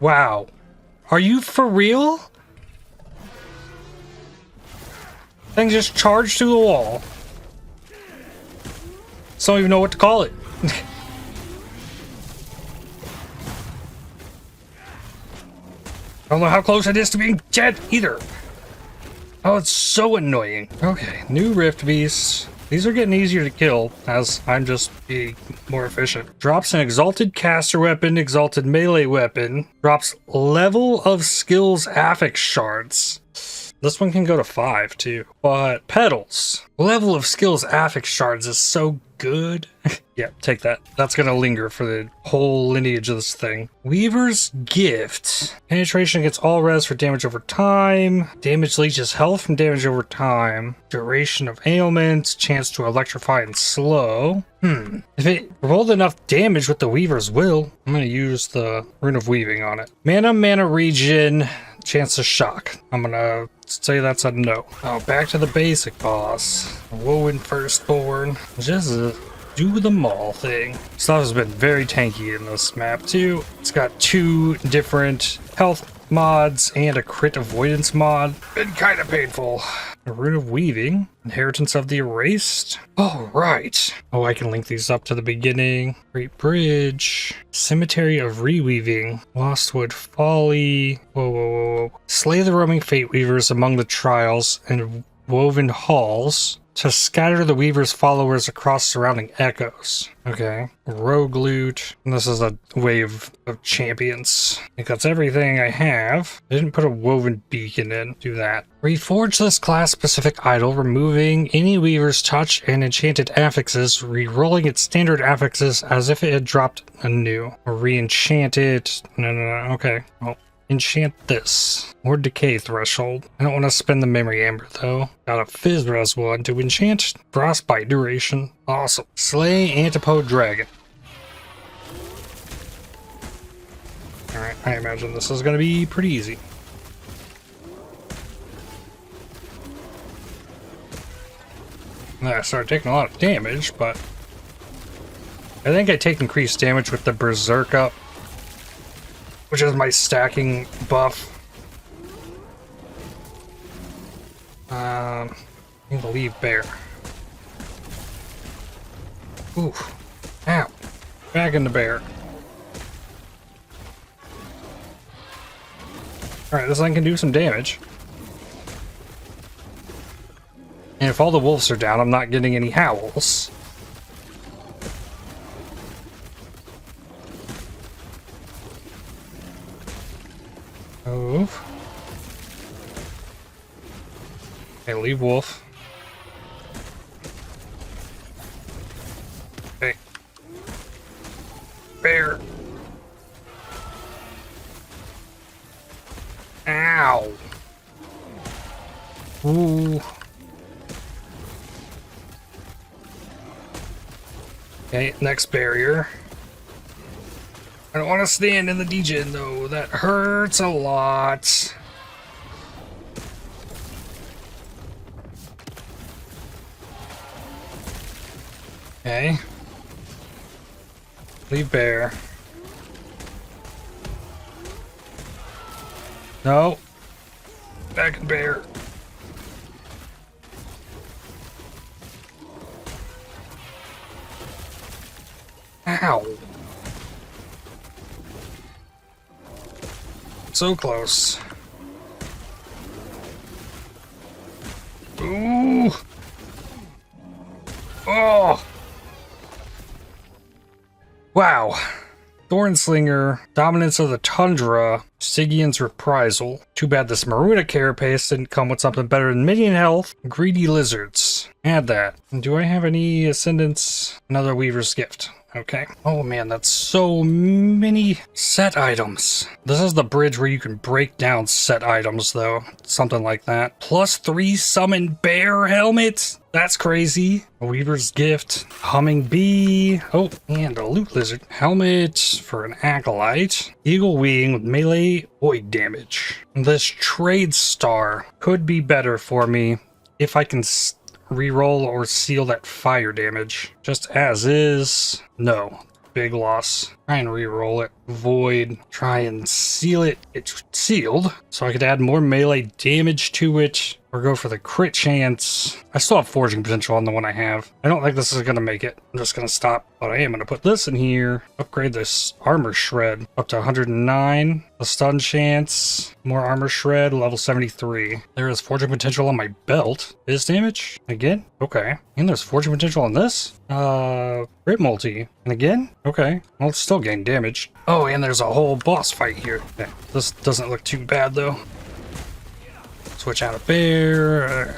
Wow. Are you for real? Thing just charged through the wall. Don't even know what to call it. I don't know how close it is to being dead either. Oh, it's so annoying. Okay, new Rift Beasts. These are getting easier to kill as I'm just being more efficient. Drops an Exalted Caster Weapon, Exalted Melee Weapon. Drops Level of Skills Affix Shards. This one can go to 5 too. But Petals. Level of Skills Affix Shards is so good. Yeah, take that. That's gonna linger for the whole lineage of this thing. Weaver's Gift. Penetration gets all res for damage over time. Damage leeches health from damage over time. Duration of ailments. Chance to electrify and slow. If it rolled enough damage with the Weaver's Will, I'm gonna use the Rune of Weaving on it. Mana regen. Chance to shock. I'm gonna say that's a no. Oh, back to the basic boss. Woven Firstborn. Just do the Maul thing. Stuff has been very tanky in this map too. It's got 2 different health mods and a crit avoidance mod. Been kind of painful. A Rune of Weaving. Inheritance of the Erased. Oh, right. Oh, I can link these up to the beginning. Great Bridge. Cemetery of Reweaving. Lostwood Folly. Whoa. Slay the roaming Fate Weavers among the trials and woven halls to scatter the Weaver's followers across surrounding echoes. Okay. Rogue Loot. And this is a wave of champions. I think that's everything I have. I didn't put a woven beacon in. Do that. Reforge this class-specific idol, removing any Weaver's touch and enchanted affixes, re-rolling its standard affixes as if it had dropped anew. Or re-enchant it. No. Okay. Well, enchant this. Or decay threshold. I don't want to spend the memory amber though. Got a Fizz Res one to enchant frostbite duration. Awesome. Slay Antipode Dragon. Alright, I imagine this is going to be pretty easy. I started taking a lot of damage, but I think I take increased damage with the Berserk up, which is my stacking buff. I need to leave bear. Ooh. Ow. Back in the bear. Alright, this thing can do some damage. And if all the wolves are down, I'm not getting any howls. Move. Okay, leave wolf. Okay. Bear. Ow. Ooh. Okay, next barrier. I don't want to stand in the degen though. That hurts a lot. Okay. Leave bear. No. Back in bear. Ow. So close. Ooh. Oh. Wow. Thornslinger, Dominance of the Tundra, Stygian's Reprisal. Too bad this Maruna Carapace didn't come with something better than minion health. Greedy Lizards. Add that. And do I have any Ascendants? Another Weaver's Gift. Okay. Oh man, that's so many set items. This is the bridge where you can break down set items though. Something like that. +3 summon bear helmets. That's crazy. A Weaver's Gift. Humming Bee. Oh, and a Loot Lizard. Helmet for an Acolyte. Eagle Wing with melee void damage. This Trade Star could be better for me if I can reroll or seal that fire damage. Just as is. No. Big loss. Try and reroll it. Void. Try and seal it. It's sealed. So I could add more melee damage to it. Or go for the crit chance. I still have forging potential on the one I have. I don't think this is going to make it. I'm just going to stop. But I am going to put this in here. Upgrade this armor shred up to 109. The stun chance. More armor shred. Level 73. There is forging potential on my belt. Biz damage? Again? Okay. And there's forging potential on this? Crit multi. And again? Okay. Well, it's still gain damage. Oh, and there's a whole boss fight here. Okay. This doesn't look too bad though. Switch out a bear.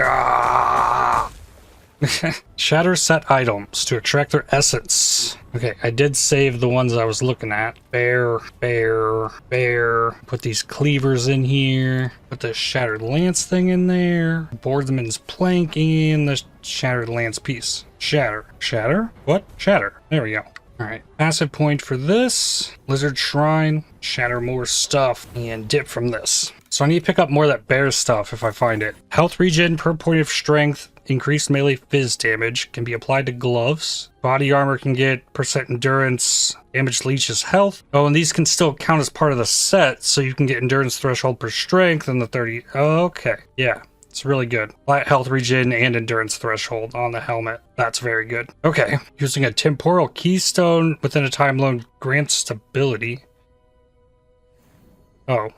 Shatter set items to extract their essence. Okay, I did save the ones I was looking at. Bear, bear, bear. Put these cleavers in here. Put the shattered lance thing in there. Boardsman's plank in the shattered lance piece. Shatter. Shatter? What? Shatter. There we go. Alright, passive point for this. Lizard Shrine. Shatter more stuff. And dip from this. So I need to pick up more of that bear stuff if I find it. Health regen per point of strength. Increased melee fizz damage. Can be applied to gloves. Body armor can get percent endurance. Damage leeches health. Oh, and these can still count as part of the set. So you can get endurance threshold per strength and the 30. Okay, yeah. It's really good. Flat health regen and endurance threshold on the helmet. That's very good. Okay. Using a temporal keystone within a time zone grants stability. Oh.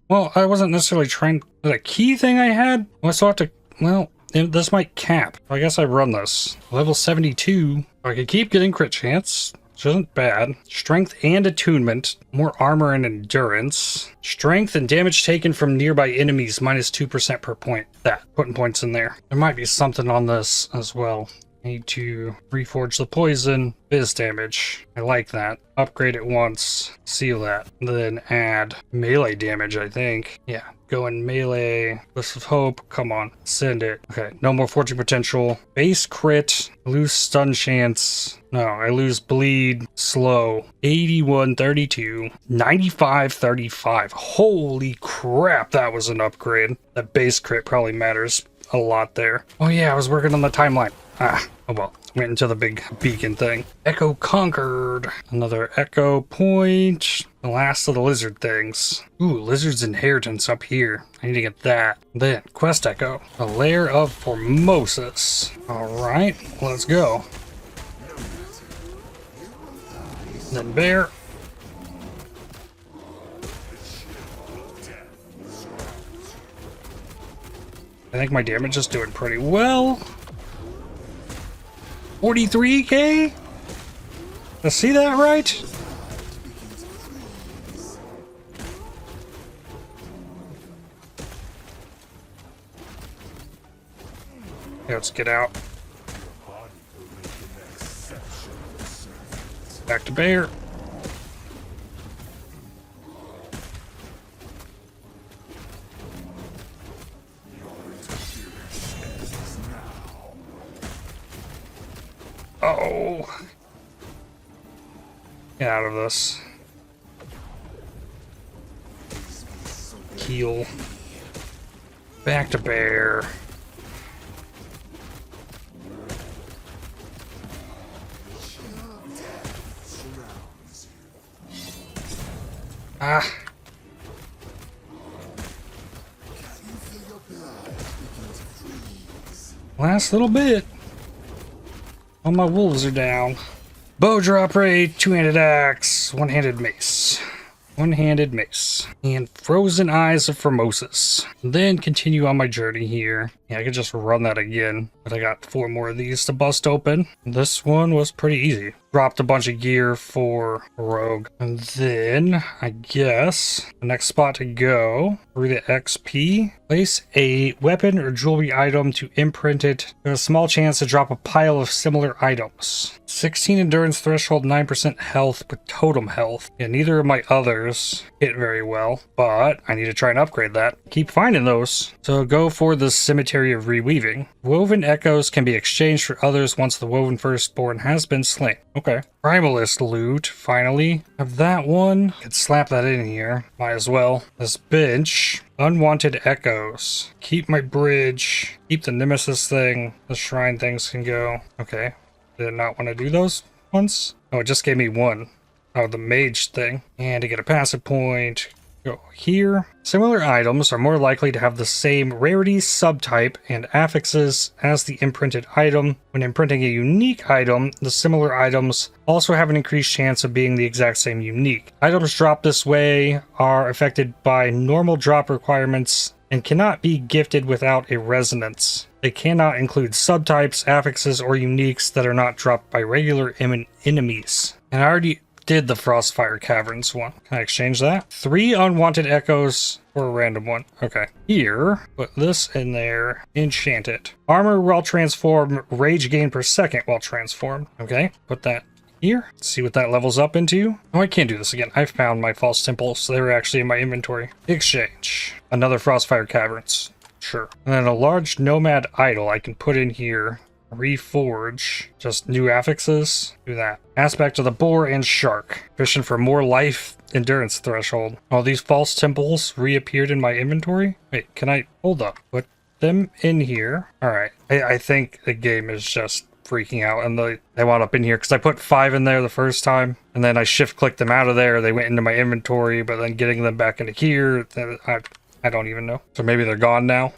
Well, I wasn't necessarily trying... Was it a key thing I had? Well, I still have to... Well, this might cap. I guess I run this. Level 72. I could keep getting crit chance. Which isn't bad. Strength and attunement. More armor and endurance. Strength and damage taken from nearby enemies minus 2% per point. That. Putting points in there. There might be something on this as well. Need to reforge the poison. Biz damage. I like that. Upgrade it once. Seal that. Then add melee damage, I think. Yeah. Go in melee. List of Hope. Come on. Send it. Okay. No more fortune potential. Base crit. Lose stun chance. No, I lose bleed. Slow. 81-32. 95-35. Holy crap. That was an upgrade. That base crit probably matters a lot there. Oh yeah, I was working on the timeline. Oh well, went into the big beacon thing. Echo conquered. Another echo point. The last of the lizard things. Ooh, lizard's inheritance up here. I need to get that. Then, quest echo. A lair of Formosus. Alright, let's go. Then bear. I think my damage is doing pretty well. 43k? Did I see that right? Okay, let's get out. Back to bear. Oh. Get out of this. Heal. Back to bear. Ah. Last little bit. All my wolves are down. Bow drop rate, two-handed axe, one-handed mace. One-handed mace. And frozen eyes of Formosus. Then continue on my journey here. Yeah, I could just run that again, but I got 4 more of these to bust open. This one was pretty easy. Dropped a bunch of gear for Rogue. And then, I guess, the next spot to go, through the XP, place a weapon or jewelry item to imprint it. There's a small chance to drop a pile of similar items. 16 endurance threshold, 9% health with totem health. Yeah, neither of my others hit very well, but I need to try and upgrade that. Keep finding those. So go for the Cemetery of Reweaving. Woven echoes can be exchanged for others once the woven firstborn has been slain. Okay. Primalist loot, finally. Have that one. Could slap that in here. Might as well. This bench. Unwanted echoes. Keep my bridge. Keep the nemesis thing. The shrine things can go. Okay. Did not want to do those ones? Oh, it just gave me one. Oh, the mage thing. And to get a passive point, go here. Similar items are more likely to have the same rarity, subtype, and affixes as the imprinted item. When imprinting a unique item, the similar items also have an increased chance of being the exact same unique. Items dropped this way are affected by normal drop requirements and cannot be gifted without a resonance. They cannot include subtypes, affixes, or uniques that are not dropped by regular enemies. And I already did the Frostfire Caverns one. Can I exchange that? 3 unwanted echoes for a random one. Okay. Here, put this in there. Enchant it. Armor while transformed, rage gain per second while transformed. Okay, put that here. Let's see what that levels up into. Oh, I can't do this again. I found my false temples. They were actually in my inventory. Exchange. Another Frostfire Caverns. Sure. And then a large nomad idol I can put in here. Reforge. Just new affixes. Do that. Aspect of the boar and shark. Fishing for more life endurance threshold. Oh, these false temples reappeared in my inventory? Wait, can I... Hold up. Put them in here. Alright. I think the game is just freaking out and they wound up in here because I put 5 in there the first time and then I shift clicked them out of there. They went into my inventory, but then getting them back into here, I don't even know. So maybe they're gone now.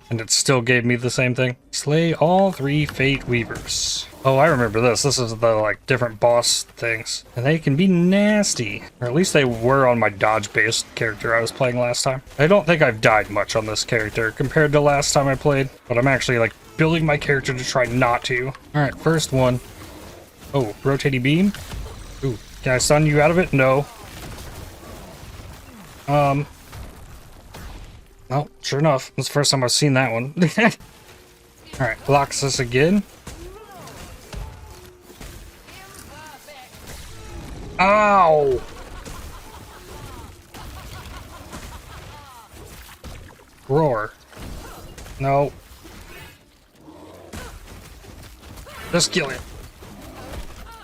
And it still gave me the same thing. Slay all 3 Fate Weavers. Oh, I remember this. This is the, like, different boss things. And they can be nasty. Or at least they were on my dodge-based character I was playing last time. I don't think I've died much on this character compared to last time I played. But I'm actually, like, building my character to try not to. Alright, first one. Oh, rotating beam. Ooh, can I stun you out of it? No. Oh, sure enough. That's the first time I've seen that one. Alright, blocks this again. Ow! Roar. No. Just kill it.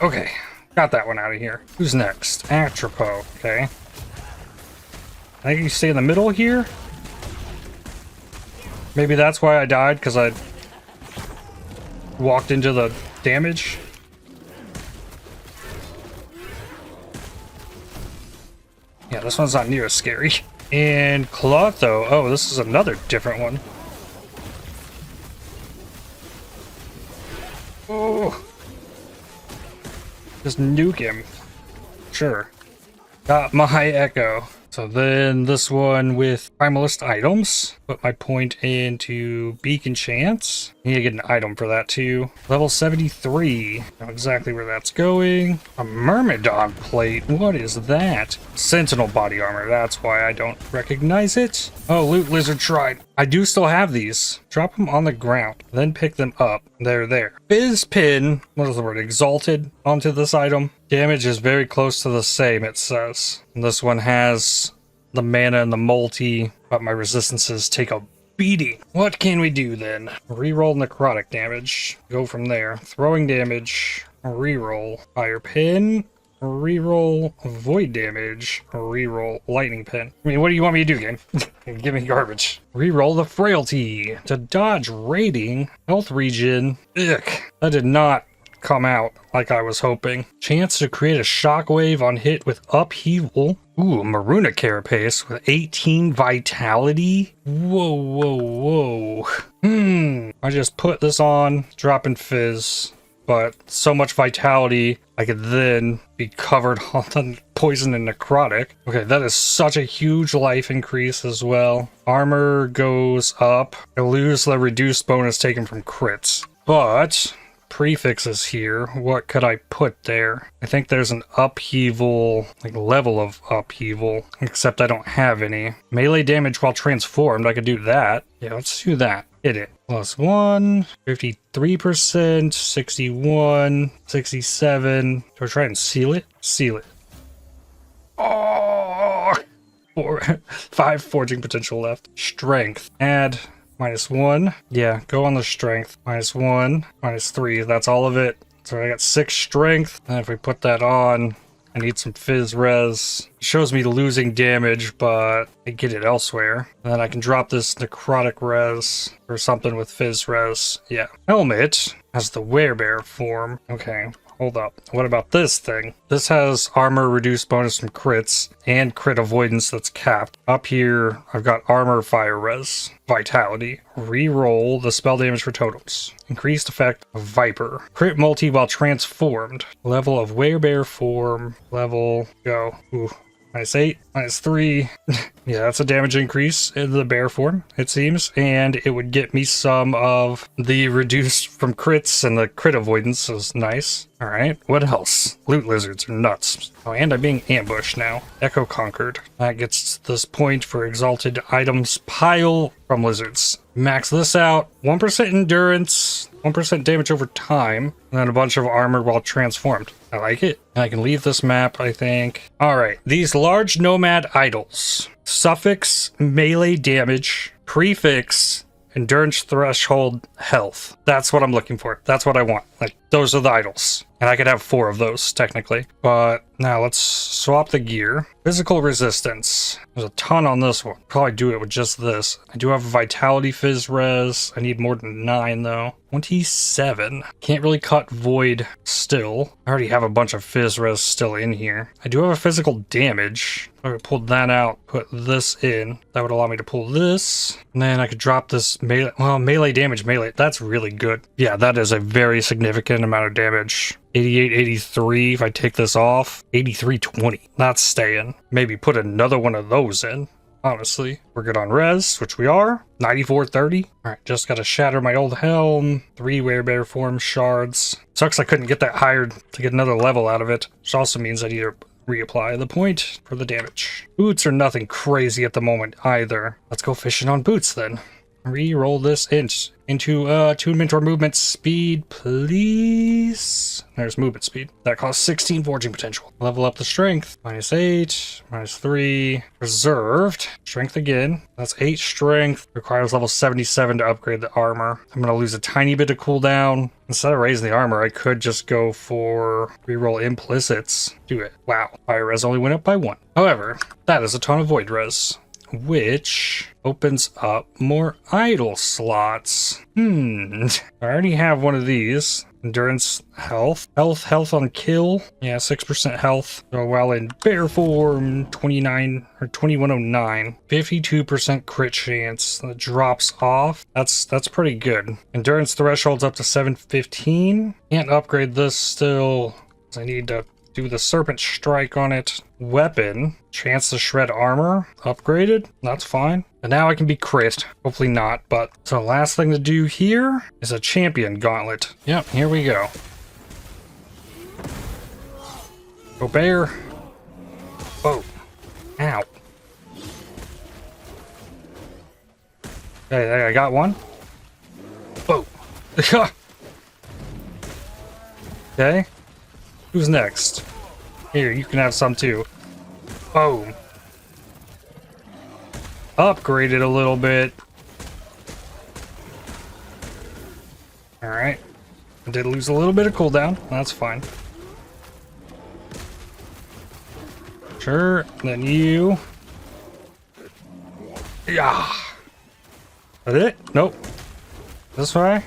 Okay, got that one out of here. Who's next? Atropo, okay. I think you stay in the middle here. Maybe that's why I died, because I walked into the damage. Yeah, this one's not near as scary. And Clotho. Oh, this is another different one. Oh. Just nuke him. Sure. Got my echo. So then this one with Primalist items. Put my point into Beacon Chance. Need to get an item for that too. Level 73. Know exactly where that's going. A Myrmidon plate. What is that? Sentinel body armor. That's why I don't recognize it. Oh, Loot Lizard Shrine. I do still have these. Drop them on the ground. Then pick them up. They're there. Fizz Pin. What is the word? Exalted onto this item. Damage is very close to the same, it says. And this one has the mana and the multi, but my resistances take a beating. What can we do then? Reroll necrotic damage. Go from there. Throwing damage. Reroll. Fire pin. Reroll void damage. Reroll lightning pin. I mean, what do you want me to do, game? Give me garbage. Reroll the frailty. To dodge raiding. Health regen. Ugh. That did not come out like I was hoping. Chance to create a shockwave on hit with upheaval. Ooh, Maruna Carapace with 18 vitality. Whoa, whoa, whoa. I just put this on, dropping fizz. but so much vitality, I could then be covered on poison and necrotic. Okay, that is such a huge life increase as well. Armor goes up. I lose the reduced bonus taken from crits. But prefixes here, what could I put there? I think there's an upheaval, like level of upheaval, except I don't have any. Melee damage while transformed, I could do that. Yeah, let's do that. Hit it. +1, 53%, 61, 67. Do I try and seal it? Seal it. Oh! 5 forging potential left. Strength. Add -1. Yeah, go on the strength. -1, -3. That's all of it. So I got 6 strength. And if we put that on, I need some fizz res. It shows me losing damage, but I get it elsewhere. And then I can drop this necrotic res or something with fizz res. Yeah. Helmet has the werebear form. Okay. Hold up. What about this thing? This has armor reduced bonus from crits and crit avoidance that's capped. Up here, I've got armor fire res, vitality, reroll the spell damage for totems, increased effect of viper, crit multi while transformed, level of werebear form, level, go. Ooh. -8, -3. Yeah, that's a damage increase in the bear form, it seems. And it would get me some of the reduced from crits, and the crit avoidance is nice. Alright, what else? Loot lizards are nuts. Oh, and I'm being ambushed now. Echo conquered. That gets this point for exalted items pile from lizards. Max this out. 1% endurance, 1% damage over time, and then a bunch of armor while transformed. I like it. And I can leave this map, I think. Alright, these large nomad idols. Suffix, melee damage, prefix, endurance threshold, health. That's what I'm looking for. That's what I want. Like, those are the idols. And I could have 4 of those, technically. But now let's swap the gear. Physical resistance. There's a ton on this one. Probably do it with just this. I do have a vitality fizz res. I need more than 9, though. 27. Can't really cut void still. I already have a bunch of fizz res still in here. I do have a physical damage. I would pull that out, put this in. That would allow me to pull this. And then I could drop this melee. Well, melee damage, melee. That's really good. Yeah, that is a very significant amount of damage. 88, 83 if I take this off. 83, 20. That's staying. Maybe put another one of those in. Honestly, we're good on res, which we are. 94, 30. All right, just gotta shatter my old helm. 3 werebear form shards. Sucks I couldn't get that higher to get another level out of it, which also means I need to reapply the point for the damage. Boots are nothing crazy at the moment either. Let's go fishing on boots then. Re-roll this into attunement or movement speed, please. There's movement speed. That costs 16 forging potential. Level up the strength. -8, -3. Reserved. Strength again. That's 8 strength. Requires level 77 to upgrade the armor. I'm going to lose a tiny bit of cooldown. Instead of raising the armor, I could just go for reroll implicits. Do it. Wow. Fire res only went up by 1. However, that is a ton of void res, which opens up more idle slots. I already have one of these. Endurance, health. Health on kill. Yeah, 6% health. So while in bear form, 29 or 2109. 52% crit chance. That drops off. That's pretty good. Endurance threshold's up to 715. Can't upgrade this still, 'cause I need to do the serpent strike on it. Weapon, chance to shred armor, upgraded. That's fine. And now I can be crit. Hopefully not, but so last thing to do here is a champion gauntlet. Yep, here we go. Go bear. Oh. Ow. Okay, I got one. Whoa. Okay. Who's next? Here, you can have some too. Boom. Upgraded a little bit. Alright. I did lose a little bit of cooldown. That's fine. Sure. Then you. Yeah. That it? Nope. This way?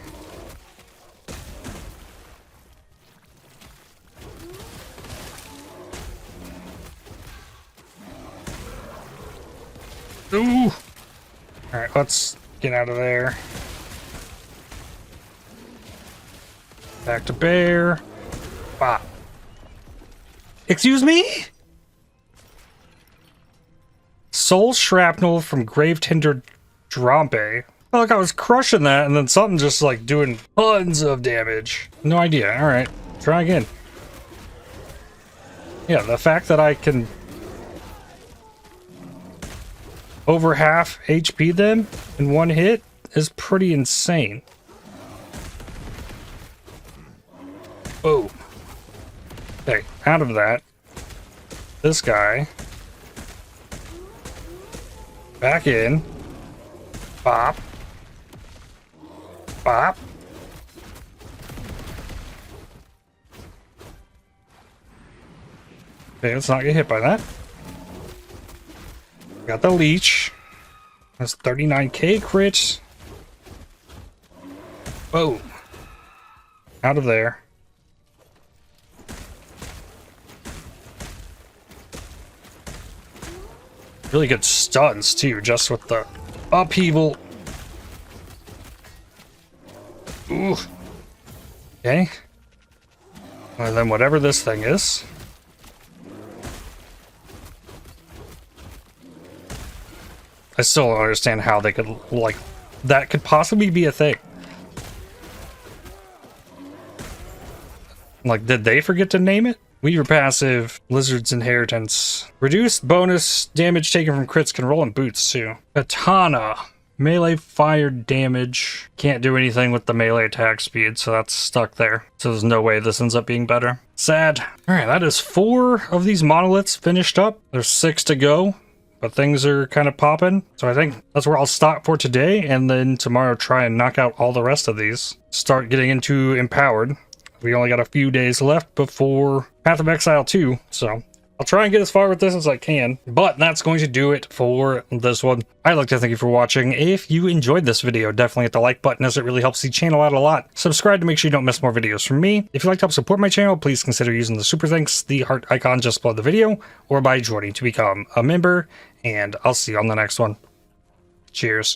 Ooh! Alright, let's get out of there. Back to bear. Bop. Excuse me? Soul shrapnel from Grave Tinder Drampe. Oh, look, I was crushing that, and then something just like doing tons of damage. No idea. All right, try again. Yeah, the fact that I can over half HP them in one hit is pretty insane. Oh. Okay, out of that. This guy. Back in. Bop. Bop. Okay, let's not get hit by that. Got the leech. That's 39k crits. Boom. Out of there. Really good stuns too, just with the upheaval. Ooh. Okay. And then whatever this thing is. I still don't understand how they could, like, that could possibly be a thing. Like, did they forget to name it? Weaver passive, Lizard's Inheritance. Reduced bonus damage taken from crits can roll in boots too. Katana. Melee fire damage. Can't do anything with the melee attack speed, so that's stuck there. So there's no way this ends up being better. Sad. Alright, that is 4 of these monoliths finished up. There's 6 to go, but things are kind of popping. So I think that's where I'll stop for today, and then tomorrow try and knock out all the rest of these. Start getting into Empowered. We only got a few days left before Path of Exile 2, so I'll try and get as far with this as I can, but that's going to do it for this one. I'd like to thank you for watching. If you enjoyed this video, definitely hit the like button as it really helps the channel out a lot. Subscribe to make sure you don't miss more videos from me. If you'd like to help support my channel, please consider using the super thanks, the heart icon just below the video, or by joining to become a member, and I'll see you on the next one. Cheers.